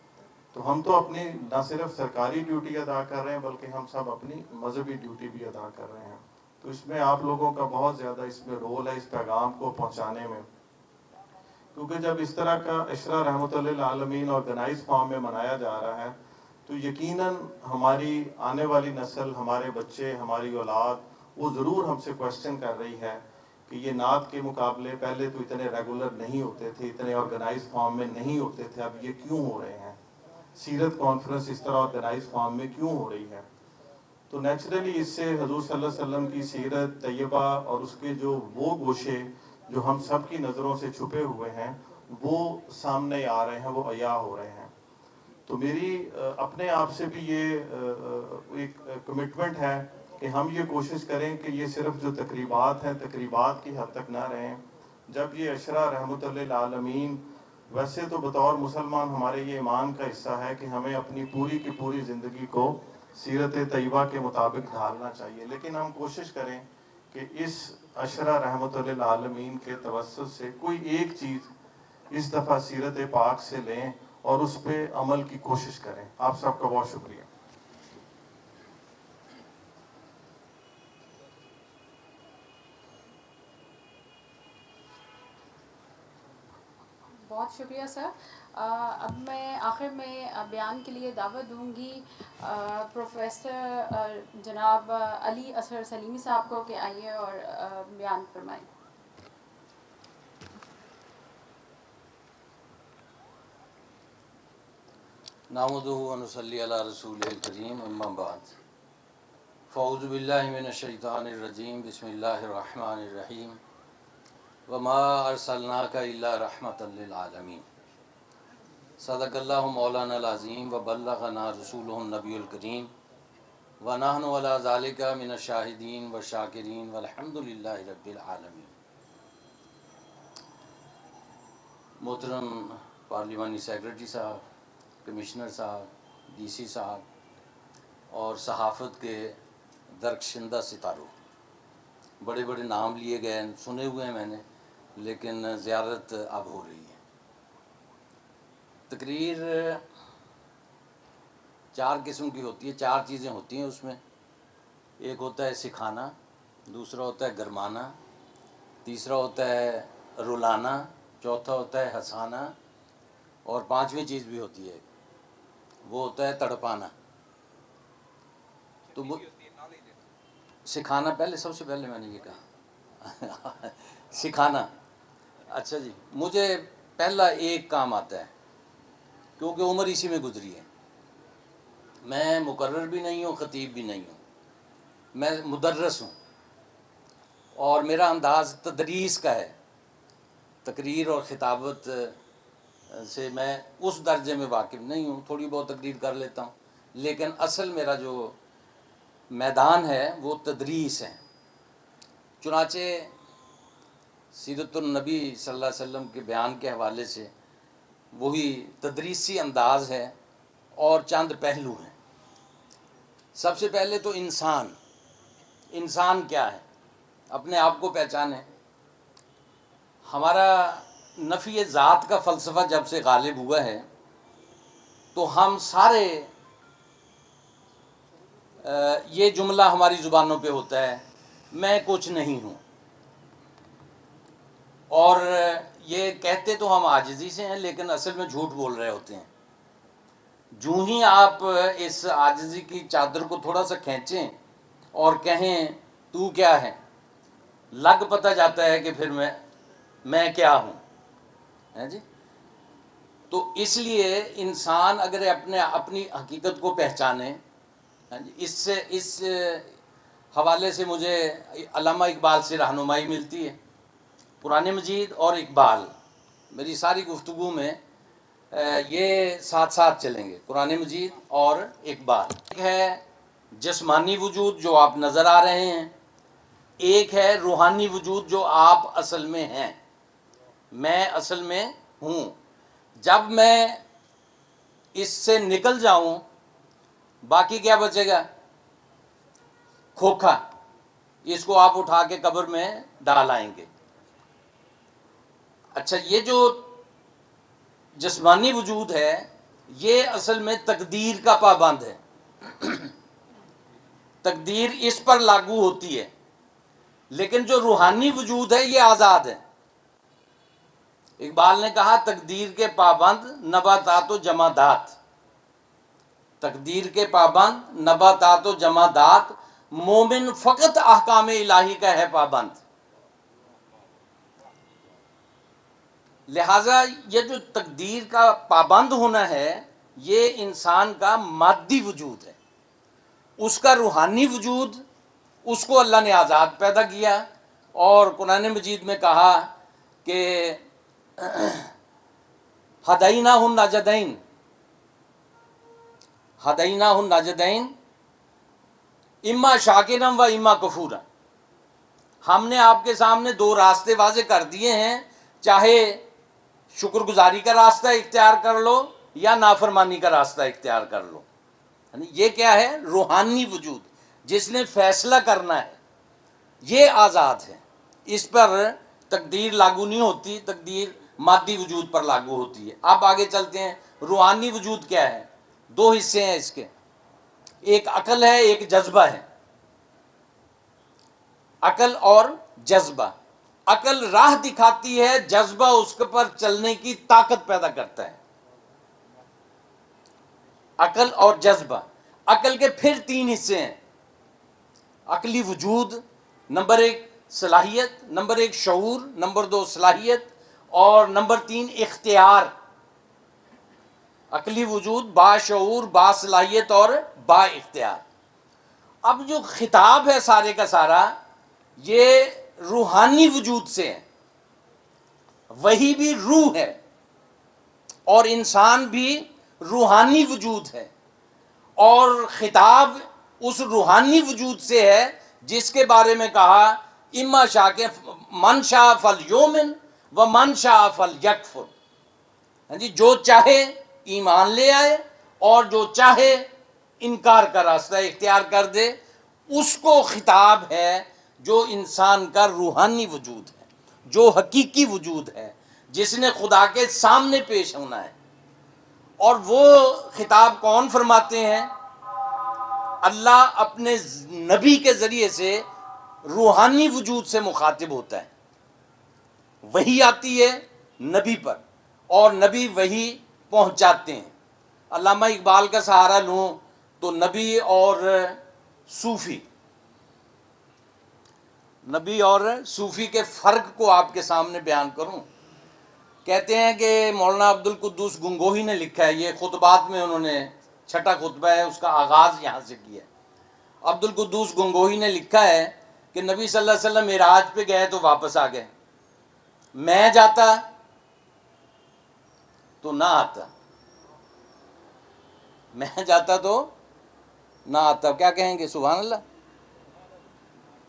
تو ہم تو اپنی نہ صرف سرکاری ڈیوٹی ادا کر رہے ہیں بلکہ ہم سب اپنی مذہبی ڈیوٹی بھی ادا کر رہے ہیں۔ تو اس میں آپ لوگوں کا بہت زیادہ اس میں رول ہے اس پیغام کو پہنچانے میں، کیونکہ جب اس طرح کا عشرہ رحمت للعالمین آرگنائز فارم میں منایا جا رہا ہے تو یقیناً ہماری آنے والی نسل، ہمارے بچے، ہماری اولاد وہ ضرور ہم سے کوشچن کر رہی ہے کہ یہ نعت کے مقابلے پہلے تو اتنے ریگولر نہیں ہوتے تھے، اتنے آرگنائز فارم میں نہیں ہوتے تھے، اب یہ کیوں ہو رہے ہیں؟ سیرت کانفرنس اس طرح آرگنائز فارم میں کیوں ہو رہی ہے؟ تو نیچرلی اس سے حضور صلی اللہ علیہ وسلم کی سیرت طیبہ اور اس کے جو وہ گوشے جو ہم سب کی نظروں سے چھپے ہوئے ہیں وہ سامنے آ رہے ہیں، وہ عیاں ہو رہے ہیں۔ تو میری اپنے آپ سے بھی یہ ایک کمٹمنٹ ہے کہ ہم یہ کوشش کریں کہ یہ صرف جو تقریبات ہیں تقریبات کی حد تک نہ رہیں. جب یہ عشرہ رحمت للعالمین، ویسے تو بطور مسلمان ہمارے یہ ایمان کا حصہ ہے کہ ہمیں اپنی پوری کی پوری زندگی کو سیرت طیبہ کے مطابق ڈھالنا چاہیے، لیکن ہم کوشش کریں کہ اس عشرہ رحمت للعالمین کے توسط سے کوئی ایک چیز اس دفعہ سیرت پاک سے لیں اور اس پہ عمل کی کوشش کریں. آپ سب کا بہت شکریہ. بہت شکریہ سر. اب میں آخر میں بیان کے لیے دعوت دوں گی پروفیسر جناب علی اصغر سلیمی صاحب کو کہ آئیے اور بیان فرمائیں. نحمدہ و نصلی علی رسول الکریم اما بعد فاعوذ باللہ من الشیطان الرجیم بسم اللہ الرحمن الرحیم وما ارسلناک الا رحمۃ للعالمین. صدق اللہ مولانا العظیم وبلغنا رسولہ النبی الکریم ونحن علی ذالک من الشاہدین والشاکرین والحمد للہ رب العالمین. محترم پارلیمانی سیکرٹری صاحب، کمشنر صاحب، ڈی سی صاحب اور صحافت کے درخشندہ ستاروں، بڑے بڑے نام لیے گئے ہیں، سنے ہوئے ہیں میں نے، لیکن زیارت اب ہو رہی ہے. تقریر 4 قسم کی ہوتی ہے، 4 چیزیں ہوتی ہیں اس میں. ایک ہوتا ہے سکھانا، دوسرا ہوتا ہے گرمانا، تیسرا ہوتا ہے رلانا، چوتھا ہوتا ہے ہنسانا، اور 5ویں چیز بھی ہوتی ہے، وہ ہوتا ہے تڑپانا. تو سکھانا پہلے، سب سے پہلے میں نے یہ کہا سکھانا. اچھا جی، مجھے پہلا ایک کام آتا ہے کیونکہ عمر اسی میں گزری ہے. میں مقرر بھی نہیں ہوں، خطیب بھی نہیں ہوں، میں مدرس ہوں، اور میرا انداز تدریس کا ہے. تقریر اور خطابت سے میں اس درجے میں واقف نہیں ہوں، تھوڑی بہت تقریر کر لیتا ہوں، لیکن اصل میرا جو میدان ہے وہ تدریس ہے. چنانچہ سیرت النبی صلی اللہ علیہ وسلم کے بیان کے حوالے سے وہی تدریسی انداز ہے اور چند پہلو ہیں. سب سے پہلے تو انسان کیا ہے، اپنے آپ کو پہچانیں. ہمارا نفی ذات کا فلسفہ جب سے غالب ہوا ہے تو ہم سارے یہ جملہ ہماری زبانوں پہ ہوتا ہے، میں کچھ نہیں ہوں. اور یہ کہتے تو ہم عاجزی سے ہیں، لیکن اصل میں جھوٹ بول رہے ہوتے ہیں. جو ہی آپ اس عاجزی کی چادر کو تھوڑا سا کھینچیں اور کہیں تو کیا ہے، لگ پتہ جاتا ہے کہ پھر میں کیا ہوں. ہے جی. تو اس لیے انسان اگر اپنی حقیقت کو پہچانے، اس حوالے سے مجھے علامہ اقبال سے رہنمائی ملتی ہے. قرآن مجید اور اقبال، میری ساری گفتگو میں یہ ساتھ ساتھ چلیں گے، قرآن مجید اور اقبال. ایک ہے جسمانی وجود جو آپ نظر آ رہے ہیں، ایک ہے روحانی وجود جو آپ اصل میں ہیں. میں اصل میں ہوں. جب میں اس سے نکل جاؤں باقی کیا بچے گا؟ کھوکھا. اس کو آپ اٹھا کے قبر میں ڈال آئیں گے. اچھا، یہ جو جسمانی وجود ہے یہ اصل میں تقدیر کا پابند ہے. تقدیر اس پر لاگو ہوتی ہے، لیکن جو روحانی وجود ہے یہ آزاد ہے. اقبال نے کہا تقدیر کے پابند نباتات و جمادات. تقدیر کے پابند نباتات و جمادات، مومن فقط احکام الہی کا ہے پابند. لہٰذا یہ جو تقدیر کا پابند ہونا ہے یہ انسان کا مادی وجود ہے. اس کا روحانی وجود، اس کو اللہ نے آزاد پیدا کیا، اور قرآن مجید میں کہا کہ ہدیناہ النجدین، ہدیناہ النجدین، اما شاکرم و اما کفورا. ہم نے آپ کے سامنے دو راستے واضح کر دیے ہیں، چاہے شکر گزاری کا راستہ اختیار کر لو یا نافرمانی کا راستہ اختیار کر لو. یعنی یہ کیا ہے؟ روحانی وجود جس نے فیصلہ کرنا ہے یہ آزاد ہے، اس پر تقدیر لاگو نہیں ہوتی، تقدیر مادی وجود پر لاگو ہوتی ہے. اب آگے چلتے ہیں. روحانی وجود کیا ہے؟ دو حصے ہیں اس کے، ایک عقل ہے ایک جذبہ ہے. عقل اور جذبہ. عقل راہ دکھاتی ہے، جذبہ اس کے پر چلنے کی طاقت پیدا کرتا ہے. عقل اور جذبہ. عقل کے پھر تین حصے ہیں: عقلی وجود، نمبر ایک صلاحیت، نمبر ایک شعور، نمبر دو صلاحیت، اور نمبر تین اختیار. عقلی وجود، با شعور، با صلاحیت اور با اختیار. اب جو خطاب ہے سارے کا سارا یہ روحانی وجود سے ہے. وہی بھی روح ہے اور انسان بھی روحانی وجود ہے، اور خطاب اس روحانی وجود سے ہے جس کے بارے میں کہا اما شاکر من شاء فلیؤمن و من شاء فلیکفر. جی جو چاہے ایمان لے آئے اور جو چاہے انکار کا راستہ اختیار کر دے. اس کو خطاب ہے جو انسان کا روحانی وجود ہے، جو حقیقی وجود ہے، جس نے خدا کے سامنے پیش ہونا ہے. اور وہ خطاب کون فرماتے ہیں؟ اللہ اپنے نبی کے ذریعے سے روحانی وجود سے مخاطب ہوتا ہے. وحی آتی ہے نبی پر اور نبی وحی پہنچاتے ہیں. علامہ اقبال کا سہارا لوں تو نبی اور صوفی کے فرق کو آپ کے سامنے بیان کروں. کہتے ہیں کہ مولانا عبد القدوس گنگوہی نے لکھا ہے، یہ خطبات میں انہوں نے چھٹا خطبہ ہے، اس کا آغاز یہاں سے کیا. عبد القدوس گنگوہی نے لکھا ہے کہ نبی صلی اللہ علیہ وسلم معراج پہ گئے تو واپس آ گئے. میں جاتا تو نہ آتا، میں جاتا تو نہ آتا. کیا کہیں گے؟ سبحان اللہ،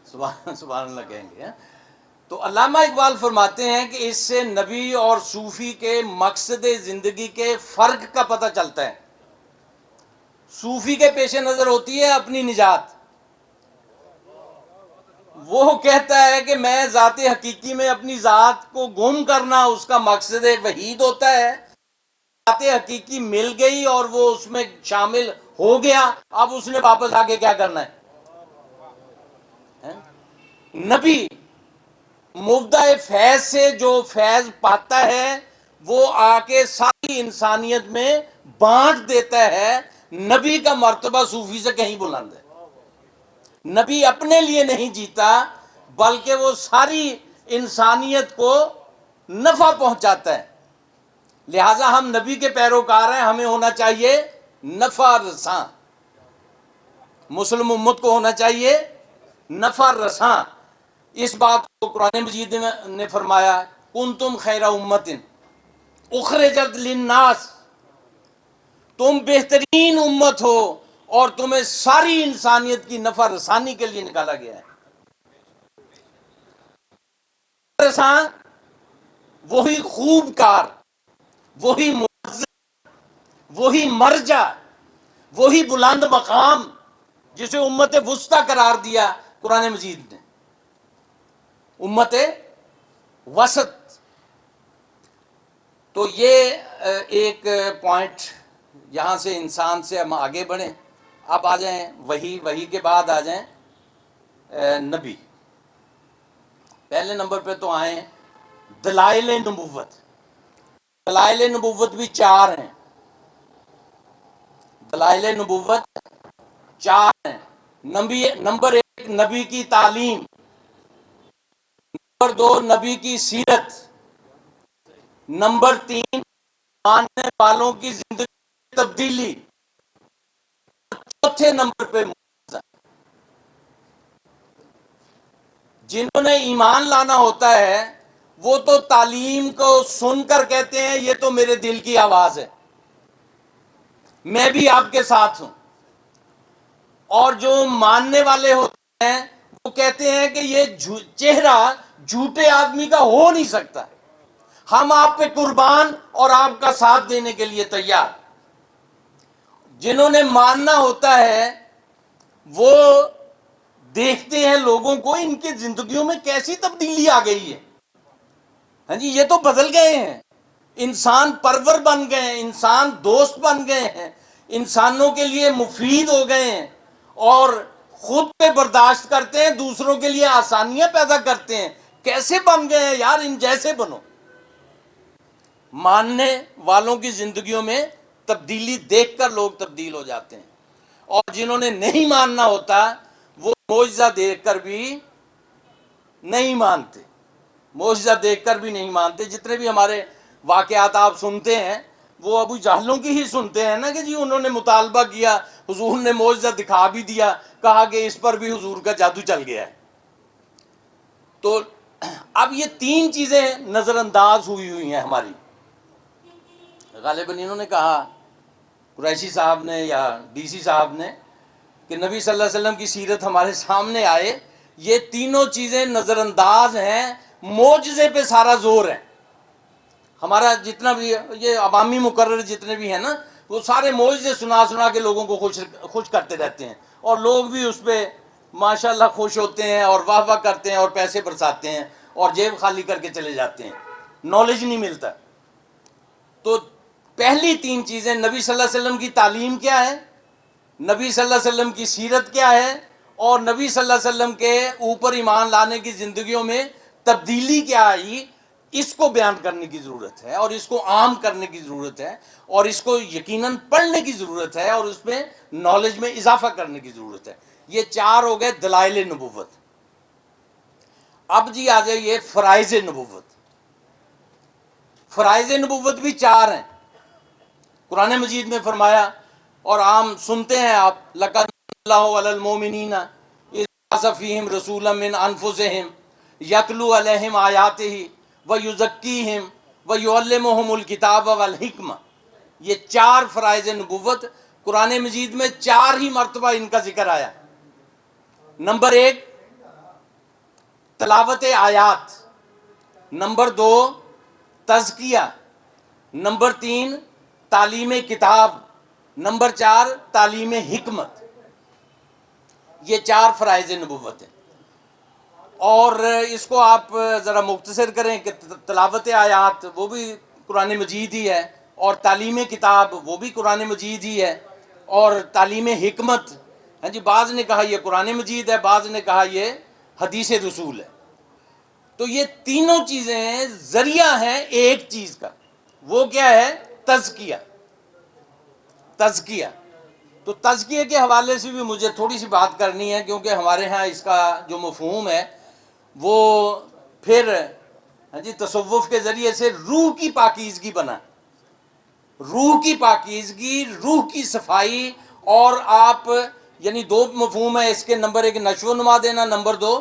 سبحان اللہ کہیں گے. تو علامہ اقبال فرماتے ہیں کہ اس سے نبی اور صوفی کے مقصد زندگی کے فرق کا پتہ چلتا ہے. صوفی کے پیش نظر ہوتی ہے اپنی نجات. وہ کہتا ہے کہ میں ذات حقیقی میں اپنی ذات کو گم کرنا اس کا مقصد وحید ہوتا ہے. ذات حقیقی مل گئی اور وہ اس میں شامل ہو گیا، اب اس نے واپس آ کے کیا کرنا ہے؟ نبی مبدع فیض سے جو فیض پاتا ہے وہ آ کے ساری انسانیت میں بانٹ دیتا ہے. نبی کا مرتبہ صوفی سے کہیں بلند ہے. نبی اپنے لیے نہیں جیتا بلکہ وہ ساری انسانیت کو نفع پہنچاتا ہے. لہٰذا ہم نبی کے پیروکار ہیں، ہمیں ہونا چاہیے نفع رساں. مسلم امت کو ہونا چاہیے نفع رساں. اس بات کو قرآن مجید نے فرمایا کنتم خیر امت اخرجت للناس، تم بہترین امت ہو اور تمہیں ساری انسانیت کی نفع رسانی کے لیے نکالا گیا ہے. رساں وہی خوب کار، وہی معزز، وہی مرجع، وہی بلند مقام جسے امت وسطی قرار دیا قرآن مجید نے، امت وسط. تو یہ ایک پوائنٹ یہاں سے انسان سے ہم آگے بڑھیں. اب آ جائیں وحی کے بعد آ جائیں نبی. پہلے نمبر پہ تو آئیں دلائل نبوت. دلائل نبوت بھی چار ہیں. دلائل نبوت چار ہیں. نمبر ایک نبی کی تعلیم، نمبر دو نبی کی سیرت، نمبر تین ماننے والوں کی زندگی کی تبدیلی، چوتھے نمبر پہ معجزہ. جنہوں نے ایمان لانا ہوتا ہے وہ تو تعلیم کو سن کر کہتے ہیں یہ تو میرے دل کی آواز ہے، میں بھی آپ کے ساتھ ہوں. اور جو ماننے والے ہوتے ہیں وہ کہتے ہیں کہ یہ چہرہ جھوٹے آدمی کا ہو نہیں سکتا، ہم آپ پہ قربان اور آپ کا ساتھ دینے کے لیے تیار۔ جنہوں نے ماننا ہوتا ہے وہ دیکھتے ہیں لوگوں کو، ان کی زندگیوں میں کیسی تبدیلی آ گئی ہے۔ ہاں جی، یہ تو بدل گئے ہیں، انسان پرور بن گئے ہیں، انسان دوست بن گئے ہیں، انسانوں کے لیے مفید ہو گئے ہیں، اور خود پہ برداشت کرتے ہیں، دوسروں کے لیے آسانیاں پیدا کرتے ہیں۔ کیسے بن گئے ہیں یار، ان جیسے بنو۔ ماننے والوں کی زندگیوں میں تبدیلی دیکھ کر لوگ تبدیل ہو جاتے ہیں، اور جنہوں نے نہیں ماننا ہوتا وہ معجزہ دیکھ کر بھی نہیں مانتے، معجزہ دیکھ کر بھی نہیں مانتے۔ جتنے بھی ہمارے واقعات آپ سنتے ہیں وہ ابو جہلوں کی ہی سنتے ہیں نا، کہ جی انہوں نے مطالبہ کیا، حضور نے معجزہ دکھا بھی دیا، کہا کہ اس پر بھی حضور کا جادو چل گیا ہے۔ تو اب یہ تین چیزیں نظر انداز ہوئی ہیں ہماری۔ غالباً انہوں نے کہا، قریشی صاحب نے یا ڈی سی صاحب نے، کہ نبی صلی اللہ علیہ وسلم کی سیرت ہمارے سامنے آئے، یہ تینوں چیزیں نظر انداز ہیں، معجزے پہ سارا زور ہے۔ ہمارا جتنا بھی یہ عوامی مقرر جتنے بھی ہیں نا، وہ سارے معجزے سنا سنا کے لوگوں کو خوش کرتے رہتے ہیں، اور لوگ بھی اس پہ ماشاءاللہ خوش ہوتے ہیں اور واہ واہ کرتے ہیں اور پیسے برساتے ہیں اور جیب خالی کر کے چلے جاتے ہیں، نالج نہیں ملتا۔ تو پہلی تین چیزیں، نبی صلی اللہ علیہ وسلم کی تعلیم کیا ہے، نبی صلی اللہ علیہ وسلم کی سیرت کیا ہے، اور نبی صلی اللہ علیہ وسلم کے اوپر ایمان لانے کی زندگیوں میں تبدیلی کیا آئی، اس کو بیان کرنے کی ضرورت ہے، اور اس کو عام کرنے کی ضرورت ہے، اور اس کو یقیناً پڑھنے کی ضرورت ہے، اور اس میں نالج میں اضافہ کرنے کی ضرورت ہے۔ یہ چار ہو گئے دلائل نبوت۔ اب جی آ جائیے فرائض نبوت۔ فرائض نبوت بھی چار ہیں۔ قرآن مجید میں فرمایا، اور عام سنتے ہیں آپ، لَقَدْ اللَّهُ عَلَى الْمُؤْمِنِينَ إِذْ بَعَثَ فِيهِمْ رَسُولًا مِّنْ أَنفُسِهِمْ يَتْلُو عَلَيْهِمْ آيَاتِهِ وَيُزَكِّيهِمْ وَيُعَلِّمُهُمُ الْكِتَابَ وَالْحِكْمَةَ۔ یہ چار فرائض نبوت قرآن مجید میں چار ہی مرتبہ ان کا ذکر آیا۔ نمبر ایک، تلاوت آیات، نمبر دو، تزکیہ، نمبر تین، تعلیم کتاب، نمبر چار، تعلیم حکمت۔ یہ چار فرائض نبوت ہیں، اور اس کو آپ ذرا مختصر کریں کہ تلاوت آیات وہ بھی قرآن مجید ہی ہے، اور تعلیم کتاب وہ بھی قرآن مجید ہی ہے، اور تعلیم حکمت، ہاں جی، بعض نے کہا یہ قرآن مجید ہے، بعض نے کہا یہ حدیث رسول ہے۔ تو یہ تینوں چیزیں ذریعہ ہیں ایک چیز کا، وہ کیا ہے؟ تزکیہ۔ تزکیہ، تو تزکیہ کے حوالے سے بھی مجھے تھوڑی سی بات کرنی ہے، کیونکہ ہمارے ہاں اس کا جو مفہوم ہے وہ پھر ہاں جی تصوف کے ذریعے سے روح کی پاکیزگی بنا، روح کی پاکیزگی، روح کی صفائی، اور آپ یعنی دو مفہوم ہے اس کے، نمبر ایک نشو و نما دینا، نمبر دو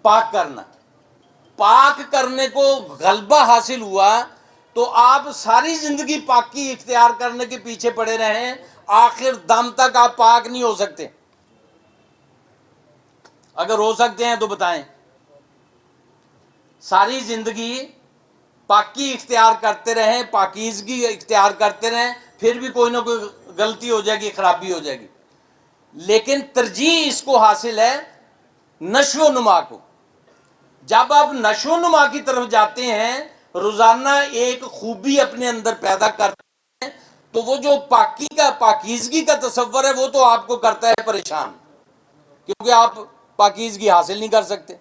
پاک کرنا۔ پاک کرنے کو غلبہ حاصل ہوا تو آپ ساری زندگی پاکی اختیار کرنے کے پیچھے پڑے رہیں، آخر دم تک آپ پاک نہیں ہو سکتے۔ اگر ہو سکتے ہیں تو بتائیں۔ ساری زندگی پاکی اختیار کرتے رہیں، پاکیزگی اختیار کرتے رہیں، پھر بھی کوئی نہ کوئی غلطی ہو جائے گی، خرابی ہو جائے گی۔ لیکن ترجیح اس کو حاصل ہے نشو و نما کو۔ جب آپ نشو و نما کی طرف جاتے ہیں، روزانہ ایک خوبی اپنے اندر پیدا کرتے ہیں، تو وہ جو پاکیزگی کا تصور ہے وہ تو آپ کو کرتا ہے پریشان، کیونکہ آپ پاکیزگی حاصل نہیں کر سکتے۔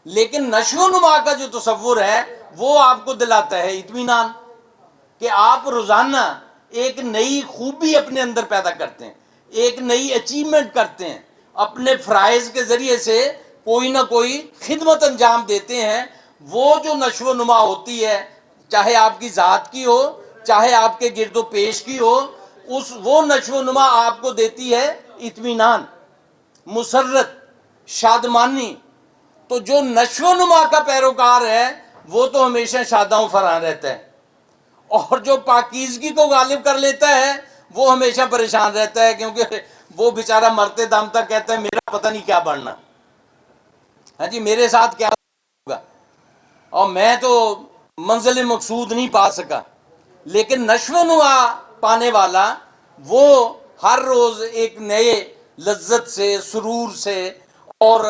لیکن نشو و نما کا جو تصور ہے وہ آپ کو دلاتا ہے اطمینان، کہ آپ روزانہ ایک نئی خوبی اپنے اندر پیدا کرتے ہیں، ایک نئی اچیومنٹ کرتے ہیں، اپنے فرائض کے ذریعے سے کوئی نہ کوئی خدمت انجام دیتے ہیں۔ وہ جو نشو و نما ہوتی ہے، چاہے آپ کی ذات کی ہو، چاہے آپ کے گرد و پیش کی ہو، وہ نشو و نما آپ کو دیتی ہے اطمینان، مسرت، شادمانی۔ تو جو نشو و نما کا پیروکار ہے وہ تو ہمیشہ شاداں و فراں رہتا ہے، اور جو پاکیزگی کو غالب کر لیتا ہے وہ ہمیشہ پریشان رہتا ہے، کیونکہ وہ بیچارہ مرتے دم تک کہتا ہے میرا پتہ نہیں کیا بننا، ہاں جی میرے ساتھ کیا ہوگا، اور میں تو منزل مقصود نہیں پا سکا. لیکن نشو و نما پانے والا وہ ہر روز ایک نئے لذت سے، سرور سے اور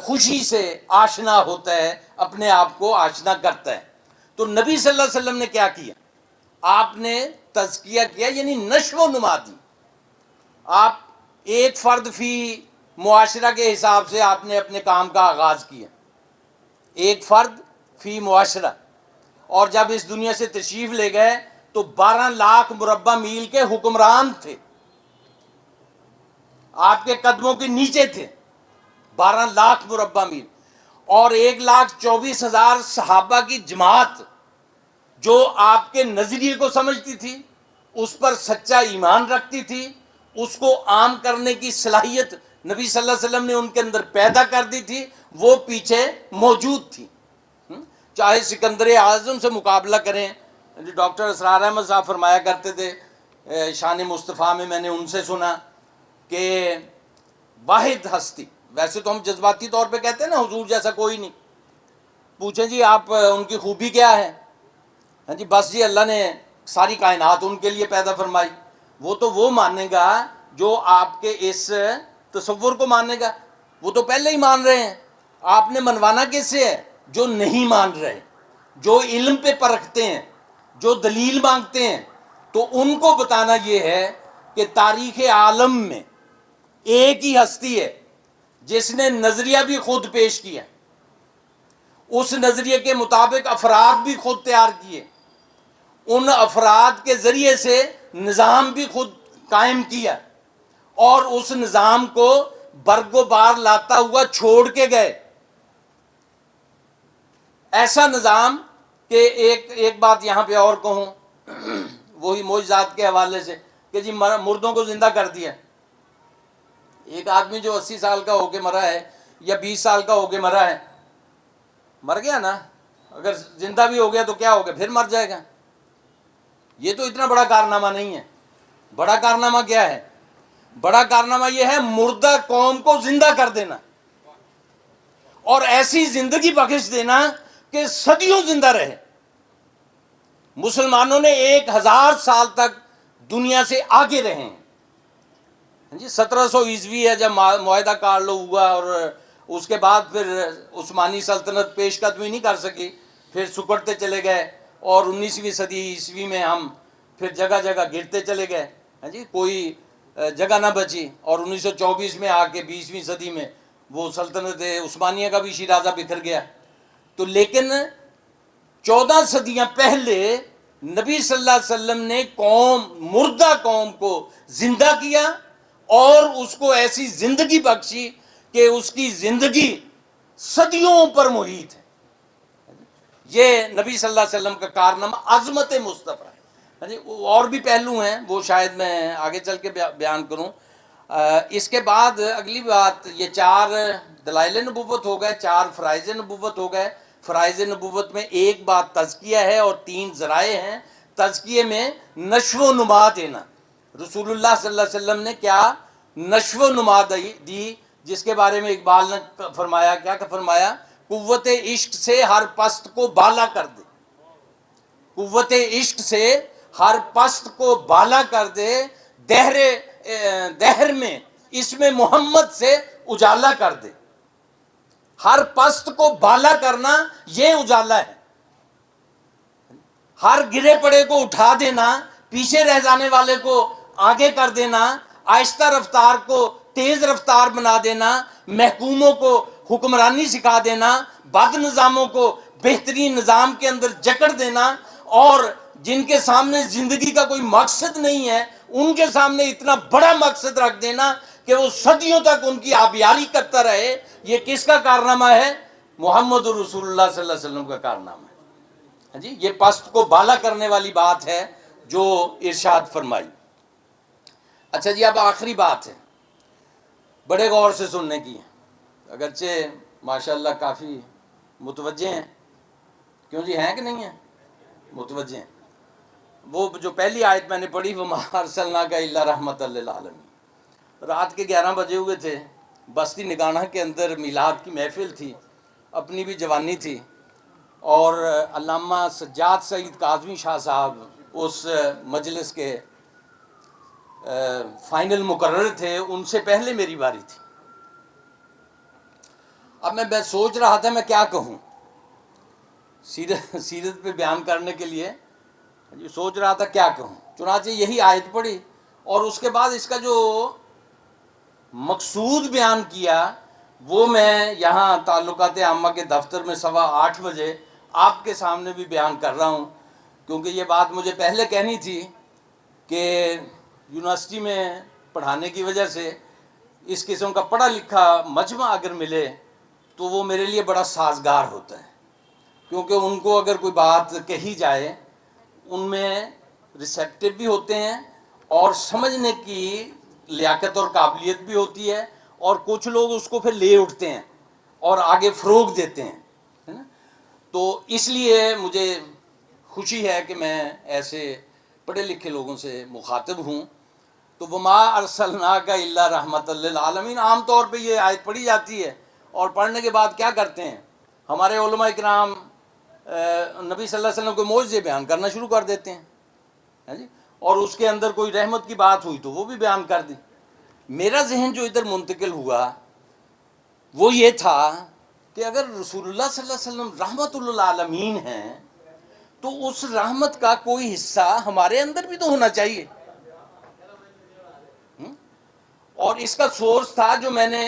خوشی سے آشنا ہوتا ہے، اپنے آپ کو آشنا کرتا ہے. تو نبی صلی اللہ علیہ وسلم نے کیا کیا؟ آپ نے تزکیہ کیا، یعنی نشو و نما دی. آپ ایک فرد فی معاشرہ کے حساب سے آپ نے اپنے کام کا آغاز کیا، ایک فرد فی معاشرہ. اور جب اس دنیا سے تشریف لے گئے تو 12 لاکھ مربع میل کے حکمران تھے، آپ کے قدموں کے نیچے تھے 12 لاکھ مربع میل، اور 1,24,000 صحابہ کی جماعت جو آپ کے نظریے کو سمجھتی تھی، اس پر سچا ایمان رکھتی تھی، اس کو عام کرنے کی صلاحیت نبی صلی اللہ علیہ وسلم نے ان کے اندر پیدا کر دی تھی، وہ پیچھے موجود تھی. چاہے سکندر اعظم سے مقابلہ کریں، ڈاکٹر اسرار احمد صاحب فرمایا کرتے تھے شان مصطفیٰ میں، میں نے ان سے سنا کہ واحد ہستی، ویسے تو ہم جذباتی طور پہ کہتے ہیں نا حضور جیسا کوئی نہیں، پوچھیں جی آپ ان کی خوبی کیا ہے، ہاں جی بس جی اللہ نے ساری کائنات ان کے لیے پیدا فرمائی. وہ تو وہ مانے گا جو آپ کے اس تصور کو مانے گا، وہ تو پہلے ہی مان رہے ہیں. آپ نے منوانا کس سے ہے؟ جو نہیں مان رہے، جو علم پہ پرکھتے ہیں، جو دلیل مانگتے ہیں. تو ان کو بتانا یہ ہے کہ تاریخ عالم میں ایک ہی ہستی ہے جس نے نظریہ بھی خود پیش کیا، اس نظریے کے مطابق افراد بھی خود تیار کیے، ان افراد کے ذریعے سے نظام بھی خود قائم کیا، اور اس نظام کو برگ و بار لاتا ہوا چھوڑ کے گئے. ایسا نظام کہ ایک بات یہاں پہ اور کہوں وہی معجزات کے حوالے سے کہ جی مردوں کو زندہ کر دیا. ایک آدمی جو 80 سال کا ہو کے مرا ہے یا 20 سال کا ہو کے مرا ہے، مر گیا نا، اگر زندہ بھی ہو گیا تو کیا ہو گیا، پھر مر جائے گا. یہ تو اتنا بڑا کارنامہ نہیں ہے. بڑا کارنامہ کیا ہے؟ بڑا کارنامہ یہ ہے مردہ قوم کو زندہ کر دینا، اور ایسی زندگی بخش دینا کہ صدیوں زندہ رہے. مسلمانوں نے 1000 سال تک دنیا سے آگے رہے ہیں. 1700 عیسوی ہے جب معاہدہ کارلو ہوا، اور اس کے بعد پھر عثمانی سلطنت پیش قدمی نہیں کر سکی، پھر سکڑتے چلے گئے، اور 19ویں صدی عیسوی میں ہم پھر جگہ جگہ گرتے چلے گئے، ہاں جی کوئی جگہ نہ بچی، اور 1924 میں آ کے 20ویں صدی میں وہ سلطنت عثمانیہ کا بھی شیرازہ بکھر گیا. تو لیکن 14 صدیاں پہلے نبی صلی اللہ علیہ وسلم نے مردہ قوم کو زندہ کیا، اور اس کو ایسی زندگی بخشی کہ اس کی زندگی صدیوں پر محیط ہے. یہ نبی صلی اللہ علیہ وسلم کا کارنامہ عظمت مصطفیٰ ہے. اور بھی پہلو ہیں، وہ شاید میں آگے چل کے بیان کروں. اس کے بعد اگلی بات، یہ 4 دلائل نبوت ہو گئے، 4 فرائض نبوت ہو گئے. فرائض نبوت میں ایک بات تزکیہ ہے اور 3 ذرائع ہیں. تزکیے میں نشو و نما دینا، رسول اللہ صلی اللہ علیہ وسلم نے کیا نشو و نما دی، جس کے بارے میں اقبال نے فرمایا، کیا فرمایا؟ قوت عشق سے ہر پست کو بالا کر دے، قوت عشق سے ہر پست کو بالا کر دے، دہر میں اس میں محمد سے اجالا کر دے. ہر پست کو بالا کرنا یہ اجالا ہے، ہر گرے پڑے کو اٹھا دینا، پیچھے رہ جانے والے کو آگے کر دینا، آہستہ رفتار کو تیز رفتار بنا دینا، محکوموں کو حکمرانی سکھا دینا، بد نظاموں کو بہترین نظام کے اندر جکڑ دینا، اور جن کے سامنے زندگی کا کوئی مقصد نہیں ہے ان کے سامنے اتنا بڑا مقصد رکھ دینا کہ وہ صدیوں تک ان کی آبیاری کرتا رہے. یہ کس کا کارنامہ ہے؟ محمد رسول اللہ صلی اللہ علیہ وسلم کا کارنامہ ہے. جی یہ پست کو بالا کرنے والی بات ہے جو ارشاد فرمائی. اچھا جی، اب آخری بات ہے، بڑے غور سے سننے کی ہے، اگرچہ ماشاءاللہ کافی متوجہ ہیں. کیوں جی، ہیں کہ نہیں ہیں؟ متوجہ ہیں. وہ جو پہلی آیت میں نے پڑھی، وَمَا أَرْسَلْنَاكَ إِلَّا رَحْمَةً لِلْعَالَمِينَ، رات کے 11 بجے ہوئے تھے، بستی نگانہ کے اندر میلاد کی محفل تھی، اپنی بھی جوانی تھی، اور علامہ سجاد سعید کاظمی شاہ صاحب اس مجلس کے فائنل مقرر تھے، ان سے پہلے میری باری تھی۔ اب میں سوچ رہا تھا میں کیا کہوں سیرت پہ بیان کرنے کے لیے، سوچ رہا تھا کیا کہوں، چنانچہ یہی آیت پڑھی اور اس کے بعد اس کا جو مقصود بیان کیا وہ میں یہاں تعلقات عامہ کے دفتر میں 8:15 بجے آپ کے سامنے بھی بیان کر رہا ہوں، کیونکہ یہ بات مجھے پہلے کہنی تھی کہ یونیورسٹی میں پڑھانے کی وجہ سے اس قسم کا پڑھا لکھا مجمع اگر ملے تو وہ میرے لیے بڑا سازگار ہوتا ہے، کیونکہ ان کو اگر کوئی بات کہی جائے ان میں ریسیپٹیو بھی ہوتے ہیں اور سمجھنے کی لیاقت اور قابلیت بھی ہوتی ہے، اور کچھ لوگ اس کو پھر لے اٹھتے ہیں اور آگے فروغ دیتے ہیں، ہے نا؟ تو اس لیے مجھے خوشی ہے کہ میں ایسے پڑھے لکھے لوگوں سے مخاطب ہوں۔ تو وما ارسلناک الا رحمۃ للعالمین، عام طور پہ یہ آیت پڑھی جاتی ہے اور پڑھنے کے بعد کیا کرتے ہیں ہمارے علماء اکرام، نبی صلی اللہ علیہ وسلم کو معجزے بیان کرنا شروع کر دیتے ہیں، جی، اور اس کے اندر کوئی رحمت کی بات ہوئی تو وہ بھی بیان کر دی۔ میرا ذہن جو ادھر منتقل ہوا وہ یہ تھا کہ اگر رسول اللہ صلی اللہ علیہ وسلم رحمت للعالمین ہیں تو اس رحمت کا کوئی حصہ ہمارے اندر بھی تو ہونا چاہیے، اور اس کا سورس تھا جو میں نے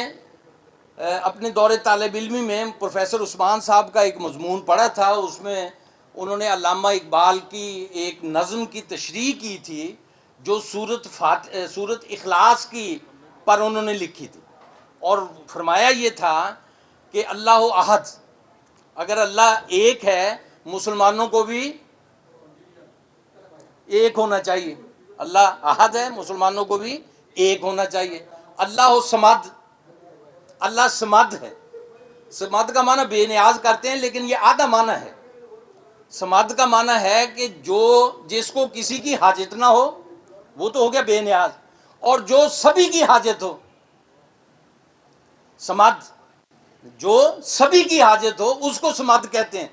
اپنے دور طالب علمی میں پروفیسر عثمان صاحب کا ایک مضمون پڑھا تھا، اس میں انہوں نے علامہ اقبال کی ایک نظم کی تشریح کی تھی جو سورت اخلاص کی پر انہوں نے لکھی تھی، اور فرمایا یہ تھا کہ اللہ احد، اگر اللہ ایک ہے مسلمانوں کو بھی ایک ہونا چاہیے، اللہ احد ہے مسلمانوں کو بھی ایک ہونا چاہیے۔ اللہ سمد، اللہ سمد ہے، سمد کا معنی بے نیاز کرتے ہیں لیکن یہ آدھا معنی ہے، سمد کا معنی ہے کہ جس کو کسی کی حاجت نہ ہو وہ تو ہو گیا بے نیاز، اور جو سبھی کی حاجت ہو، سمد، جو سبھی کی حاجت ہو اس کو سمد کہتے ہیں۔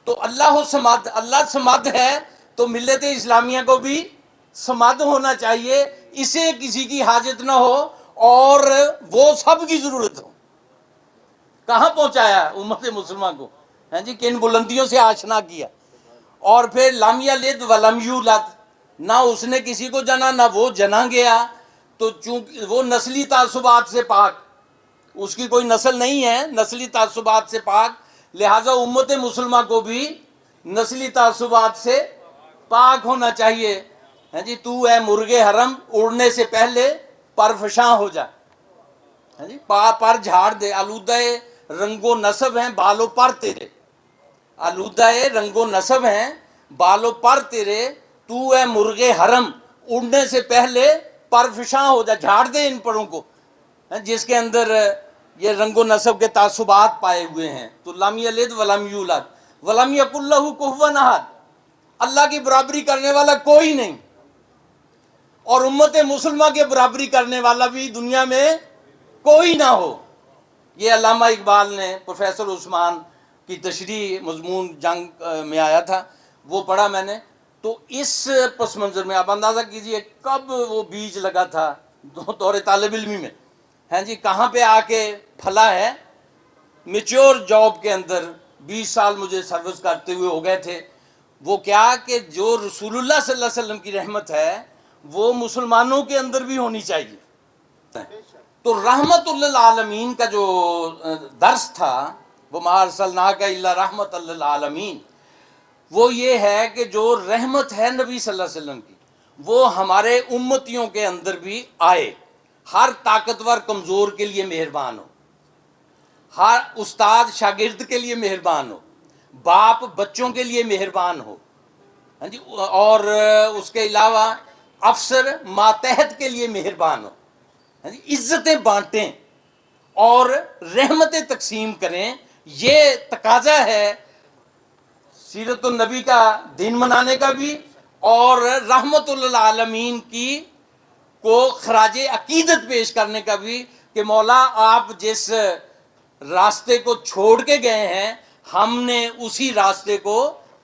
تو اللہ سمد، اللہ سمد ہے تو ملت اسلامیہ کو بھی سمد ہونا چاہیے، اسے کسی کی حاجت نہ ہو اور وہ سب کی ضرورت ہو۔ کہاں پہنچایا امت مسلمہ کو، ہیں جی، کن بلندیوں سے آشنا کیا، اور پھر لم یلد ولم یولد، نہ اس نے کسی کو جنا نہ وہ جنا گیا، تو چونکہ وہ نسلی تعصبات سے پاک، اس کی کوئی نسل نہیں ہے، نسلی تعصبات سے پاک، لہٰذا امت مسلمہ کو بھی نسلی تعصبات سے پاک ہونا چاہیے۔ ہیں جی، تو اے مرغ حرم اڑنے سے پہلے پرفشاں ہو جا، ہیں جی، پر جھاڑ دے، آلودہ رنگ و نسب ہیں بال و پر تیرے، آلودہ رنگ و نسب ہیں بال و پر تیرے، تو اے مرغ حرم اڑنے سے پہلے پرفشاں ہو جا، جھاڑ دے ان پروں کو جس کے اندر یہ رنگ و نسب کے تعصبات پائے ہوئے ہیں۔ تو لم یلد ولم یولد ولم یکن لہ کفوا احد، اللہ کی برابری کرنے والا کوئی نہیں، اور امت مسلمہ کے برابری کرنے والا بھی دنیا میں کوئی نہ ہو۔ یہ علامہ اقبال نے پروفیسر عثمان کی تشریح مضمون جنگ میں آیا تھا، وہ پڑھا میں نے۔ تو اس پس منظر میں آپ اندازہ کیجئے کب وہ بیج لگا تھا دور طالب علمی میں، ہیں جی، کہاں پہ آ کے پھلا ہے۔ میچور جاب کے اندر 20 سال مجھے سروس کرتے ہوئے ہو گئے تھے۔ وہ کیا کہ جو رسول اللہ صلی اللہ علیہ وسلم کی رحمت ہے وہ مسلمانوں کے اندر بھی ہونی چاہیے۔ تو رحمت للعالمین کا جو درس تھا، وما ارسلناک الا رحمت للعالمین، وہ یہ ہے کہ جو رحمت ہے نبی صلی اللہ علیہ وسلم کی وہ ہمارے امتیوں کے اندر بھی آئے، ہر طاقتور کمزور کے لیے مہربان ہو، ہر استاد شاگرد کے لیے مہربان ہو، باپ بچوں کے لیے مہربان ہو، ہاں جی، اور اس کے علاوہ افسر ماتحت کے لیے مہربان ہو، ہاں جی، عزتیں بانٹیں اور رحمتیں تقسیم کریں۔ یہ تقاضا ہے سیرت النبی کا دن منانے کا بھی اور رحمت للعالمین کی کو خراج عقیدت پیش کرنے کا بھی کہ مولا آپ جس راستے کو چھوڑ کے گئے ہیں ہم نے اسی راستے کو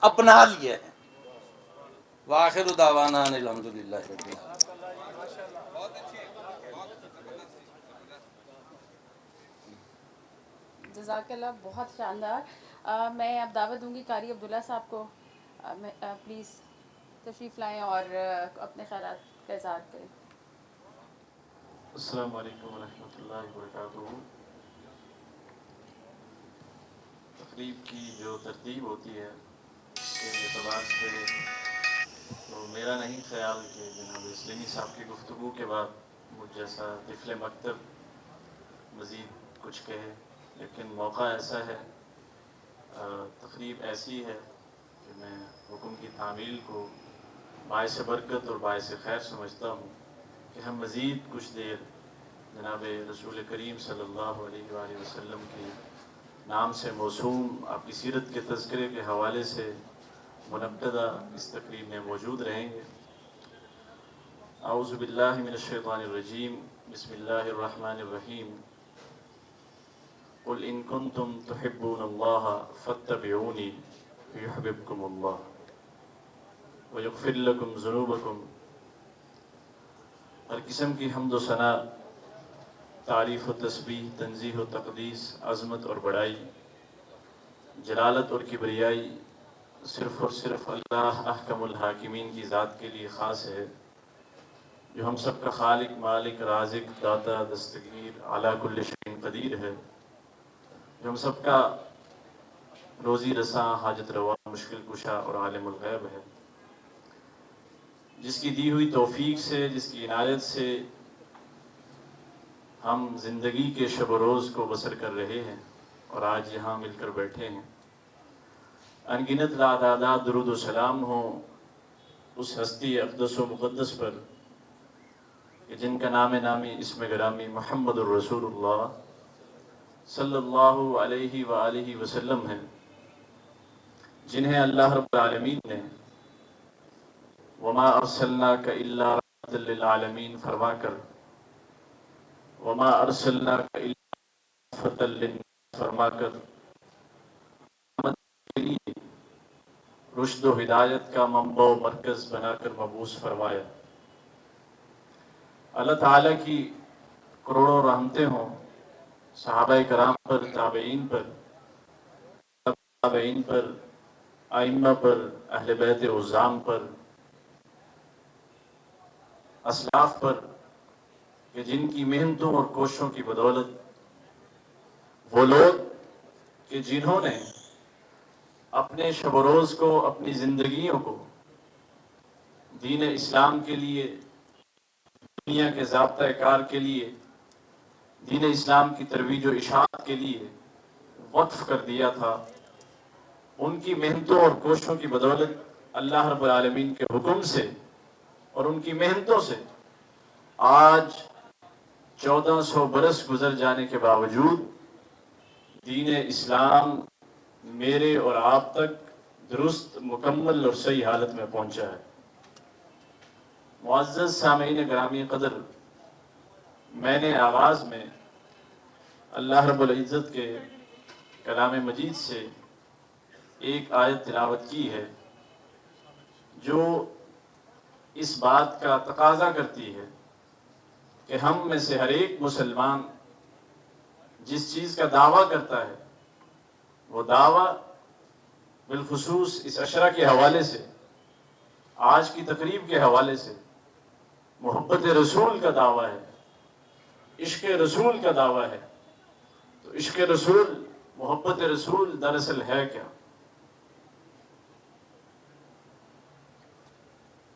اپنا لیا ہے. وآخر دعوانا ان الحمدللہ رب العالمین. جزاک اللہ، بہت شاندار. میں اب دعوت دوں گی قاری عبداللہ صاحب کو، پلیز تشریف لائیں اور اپنے خیالات کا اظہار کریں. السلام علیکم ورحمۃ اللہ وبرکاتہ. تقریب کی جو ترتیب ہوتی ہے اس کے اعتبار سے تو میرا نہیں خیال کہ جناب اسلمی صاحب کی گفتگو کے بعد مجھ جیسا طفل مکتب مزید کچھ کہے، لیکن موقع ایسا ہے، تقریب ایسی ہے کہ میں حکم کی تعمیل کو باعث برکت اور باعث خیر سمجھتا ہوں کہ ہم مزید کچھ دیر جناب رسول کریم صلی اللہ علیہ وآلہ وسلم کے نام سے موسوم آپ کی سیرت کے تذکرے کے حوالے سے منعقدہ اس تقریب میں موجود رہیں گے. اعوذ باللہ من الشیطان الرجیم، بسم اللہ الرحمن الرحیم. قل ان کنتم تحبون اللہ فاتبعونی یحببکم اللہ ویغفر لکم ذنوبکم. ہر قسم کی حمد و ثنا، تعریف و تسبیح، تنزیہ و تقدیس، عظمت اور بڑائی، جلالت اور کبریائی صرف اور صرف اللہ احکم الحاکمین کی ذات کے لیے خاص ہے، جو ہم سب کا خالق، مالک، رازق، داتا، دستگیر، علی کل شیء قدیر ہے، جو ہم سب کا روزی رساں، حاجت روا، مشکل کشا اور عالم الغیب ہے، جس کی دی ہوئی توفیق سے، جس کی عنایت سے ہم زندگی کے شب و روز کو بسر کر رہے ہیں اور آج یہاں مل کر بیٹھے ہیں. انگنت لاداداد درود و سلام ہو اس ہستی اقدس و مقدس پر کہ جن کا نام نامی اسم گرامی محمد الرسول اللہ صلی اللہ علیہ وآلہ وسلم ہے، جنہیں اللہ رب العالمین نے وما ارسلناک الا رحمۃ للعالمین فرما کر وما ارسلناک الا رحمۃ للناس فرما کر کے لیے رشد و ہدایت کا منبع و مرکز بنا کر مبعوث فرمایا. اللہ تعالیٰ کی کروڑوں رحمتیں ہوں صحابہ کرام پر، تابعین پر، ائمہ پر، اہل بیت عظام پر، اسلاف پر، کہ جن کی محنتوں اور کوششوں کی بدولت وہ لوگ کہ جنہوں نے اپنے شب و روز کو، اپنی زندگیوں کو دین اسلام کے لیے، دنیا کے ضابطۂ کار کے لیے، دین اسلام کی ترویج و اشاعت کے لیے وقف کر دیا تھا، ان کی محنتوں اور کوششوں کی بدولت اللہ رب العالمین کے حکم سے اور ان کی محنتوں سے آج 1400 برس گزر جانے کے باوجود دین اسلام میرے اور آپ تک درست، مکمل اور صحیح حالت میں پہنچا ہے. معزز سامعین گرامی قدر، میں نے آغاز میں اللہ رب العزت کے کلام مجید سے ایک آیت تلاوت کی ہے جو اس بات کا تقاضا کرتی ہے کہ ہم میں سے ہر ایک مسلمان جس چیز کا دعویٰ کرتا ہے وہ دعویٰ بالخصوص اس عشرہ کے حوالے سے، آج کی تقریب کے حوالے سے محبت رسول کا دعویٰ ہے، عشق رسول کا دعویٰ ہے. تو عشق رسول، محبت رسول دراصل ہے کیا؟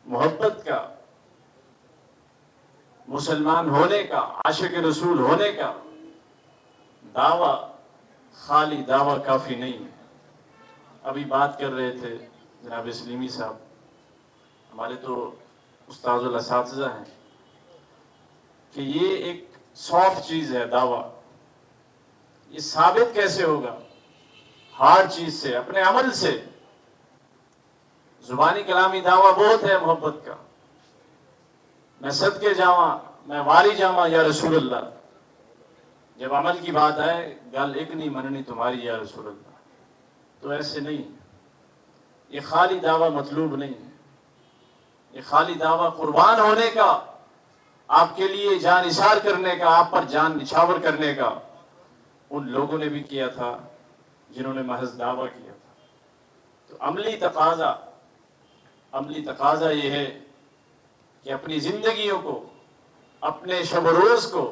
محبت کا، مسلمان ہونے کا، عاشق رسول ہونے کا دعویٰ خالی دعویٰ کافی نہیں ہے. ابھی بات کر رہے تھے جناب اسلیمی صاحب، ہمارے تو استاد الاساتذہ ہیں، کہ یہ ایک سافٹ چیز ہے دعویٰ. یہ ثابت کیسے ہوگا؟ ہارڈ چیز سے، اپنے عمل سے. زبانی کلامی دعویٰ بہت ہے محبت کا، میں صدقے جاواں میں واری جاواں یا رسول اللہ. جب عمل کی بات آئے گل ایک نہیں مننی تمہاری یا رسول اللہ. تو ایسے نہیں, یہ خالی دعویٰ مطلوب نہیں, یہ خالی دعویٰ قربان ہونے کا, آپ کے لیے جان نثار کرنے کا, آپ پر جان نچھاور کرنے کا ان لوگوں نے بھی کیا تھا جنہوں نے محض دعویٰ کیا تھا. تو عملی تقاضا یہ ہے کہ اپنی زندگیوں کو, اپنے شب و روز کو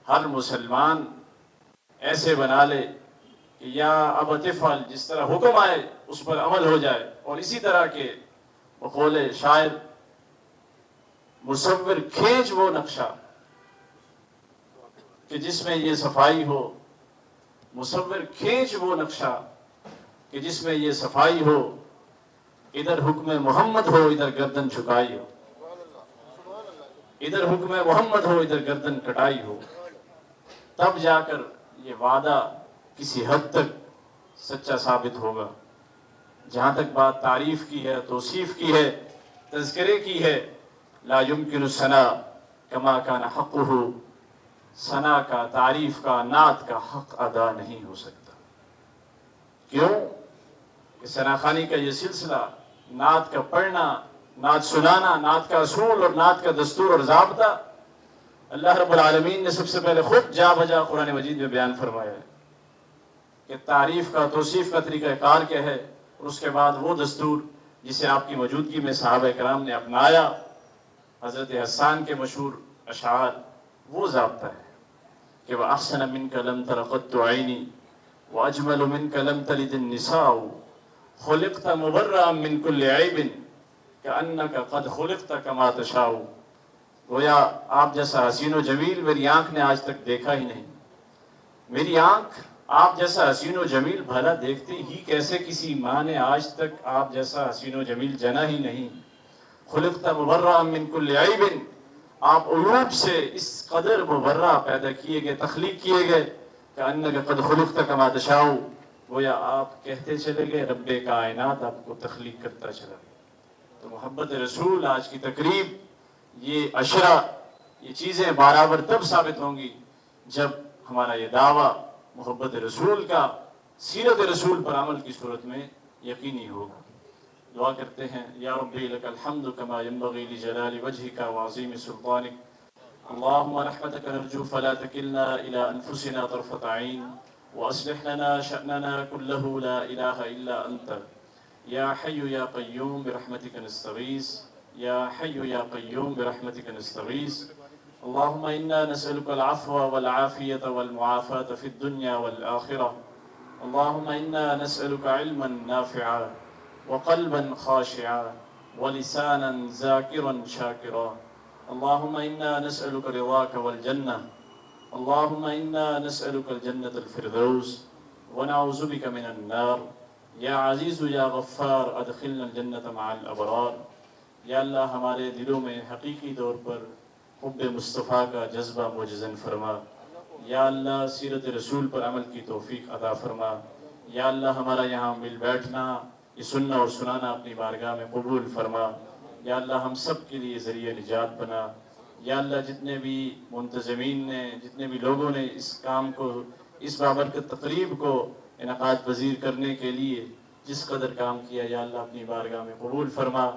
ہر مسلمان ایسے بنا لے کہ یا اب تفعل, جس طرح حکم آئے اس پر عمل ہو جائے. اور اسی طرح کے بقول شاعر مصور کھینچ وہ نقشہ کہ جس میں یہ صفائی ہو, مصور کھینچ وہ نقشہ کہ جس میں یہ صفائی ہو, ادھر حکم محمد ہو ادھر گردن جھکائی ہو, ادھر حکم محمد ہو ادھر گردن کٹائی ہو. تب جا کر یہ وعدہ کسی حد تک سچا ثابت ہوگا. جہاں تک بات تعریف کی ہے, توصیف کی ہے, تذکرے کی ہے, لا يمكن الثنا كما كان حقه, ثنا کا, تعریف کا, نعت کا حق ادا نہیں ہو سکتا. کیوں کہ ثنا خوانی کا یہ سلسلہ, نعت کا پڑھنا, نعت سنانا, نعت کا اصول اور نعت کا دستور اور ضابطہ اللہ رب العالمین نے سب سے پہلے خود جا بجا قرآن مجید میں بیان فرمایا ہے کہ تعریف کا, توصیف کا طریقہ کار کیا ہے. اور اس کے بعد وہ دستور جسے آپ کی موجودگی میں صحابہ کرام نے اپنایا, حضرت حسان کے مشہور اشعار, وہ ضابطہ ہے کہ وَأَحْسَنَ مِنْكَ لَمْ تَرَ قَطُّ عَيْنِي وَأَجْمَلُ مِنْكَ لَمْ تَلِدِ النِّسَاءُ خُلِقْتَ مُبَرَّأً مِنْ كُلِّ عَيْبٍ كَأَنَّكَ قَدْ خُلِقْتَ كَمَا تَشَاءُ. گویا آپ جیسا حسین و جمیل میری آنکھ نے آج تک دیکھا ہی نہیں. میری آنکھ آپ جیسا حسین و جمیل بھلا دیکھتی ہی کیسے, کسی ماں نے آج تک آپ جیسا حسین و جمیل جنا ہی نہیں. خلقت مبرأ من کل عیب, آپ عیوب سے اس قدر مبرہ پیدا کیے گئے, تخلیق کیے گئے کہ انک قد خلقت کما تشاء. گویا آپ کہتے چلے گئے رب کائنات آپ کو تخلیق کرتا چلا گیا. تو محبت رسول, آج کی تقریب, یہ عشرہ, یہ چیزیں برابر تب ثابت ہوں گی جب ہمارا یہ دعویٰ محبت رسول کا, سیرت رسول پر عمل کی صورت میں یقینی ہوگا. دعا کرتے ہیں, یا ربی لک الحمد کما ینبغی لجلال وجہک وعظیم سلطانک. اللہم رحمتک نرجو فلا تکلنا الى انفسنا طرفت عین واصلح لنا شأننا کلہ لا الہ الا انت یا حی یا قیوم برحمتک نستغیث یا حی یا قیوم برحمتک نستغیث. اللهم إنا نسألك العفو والعافية والمعافاة في الدنيا والآخرة. اللهم إنا نسألك علما نافعا وقلبا خاشعا ولسانا ذاكرا شاكرا. اللهم إنا نسألك رضاك والجنة. اللهم إنا نسألك الجنة الفردوس ونعوذ بك من النار. يا عزيز يا غفار ادخلنا الجنة مع الأبرار. یا اللہ ہمارے دلوں میں حقیقی طور پر حب مصطفیٰ کا جذبہ معجزن فرما. یا اللہ سیرت رسول پر عمل کی توفیق عطا فرما. یا اللہ ہمارا یہاں مل بیٹھنا, یہ سننا اور سنانا اپنی بارگاہ میں قبول فرما. یا اللہ ہم سب کے لیے ذریعہ نجات بنا. یا اللہ جتنے بھی منتظمین نے, جتنے بھی لوگوں نے اس کام کو, اس بابرکت تقریب کو انعقاد پذیر کرنے کے لیے جس قدر کام کیا, یا اللہ اپنی بارگاہ میں قبول فرما.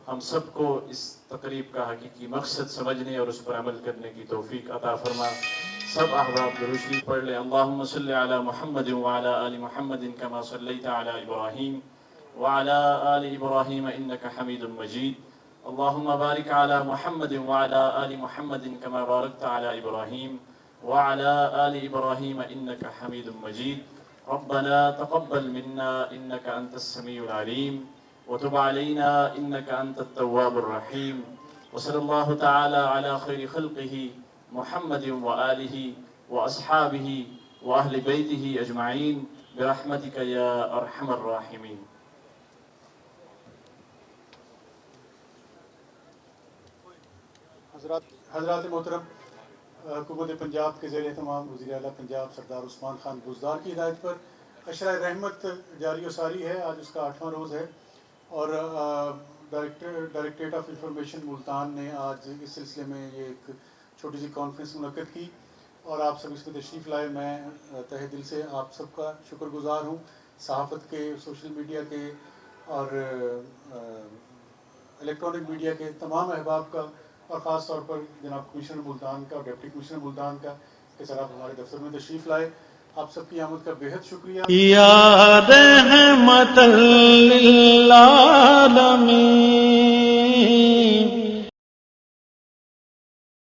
ہم سب کو اس تقریب کا حقیقی مقصد سمجھنے اور اس پر عمل کرنے کی توفیق عطا فرما. سب احباب درود شریف پڑھ لیں. اللہم صلی علی محمد وعلی آل محمد کما صلیت علی ابراہیم وعلی آل ابراہیم انک حمید مجید. اللہم بارک علی محمد وعلی آل محمد کما بارکت علی ابراہیم وعلی آل ابراہیم انک حمید مجید. ربنا تقبل منا انک انت السمیع العلیم وتب علينا إنك أنت التواب الرحيم. وصلى الله تعالى على خير خلقه محمد وآله وأصحابه وأهل بيته أجمعين برحمتك يا أرحم الراحمين. حضرات محترم, حکومت پنجاب کے زیر اہتمام وزیر اعلیٰ پنجاب سردار عثمان خان بزدار کی ہدایت پر عشرہ رحمت جاری و ساری ہے. آج اس کا 8واں روز ہے اور ڈائریکٹریٹ آف انفارمیشن ملتان نے آج اس سلسلے میں یہ ایک چھوٹی سی کانفرنس منعقد کی اور آپ سب اس میں تشریف لائے. میں تہہ دل سے آپ سب کا شکر گزار ہوں, صحافت کے, سوشل میڈیا کے اور الیکٹرانک میڈیا کے تمام احباب کا, اور خاص طور پر جناب کمشنر ملتان کا اور ڈپٹی کمشنر ملتان کا کہ سر آپ ہمارے دفتر میں تشریف لائے. آپ سب کی آمد کا بہت شکریہ. یا رحمت للعالمین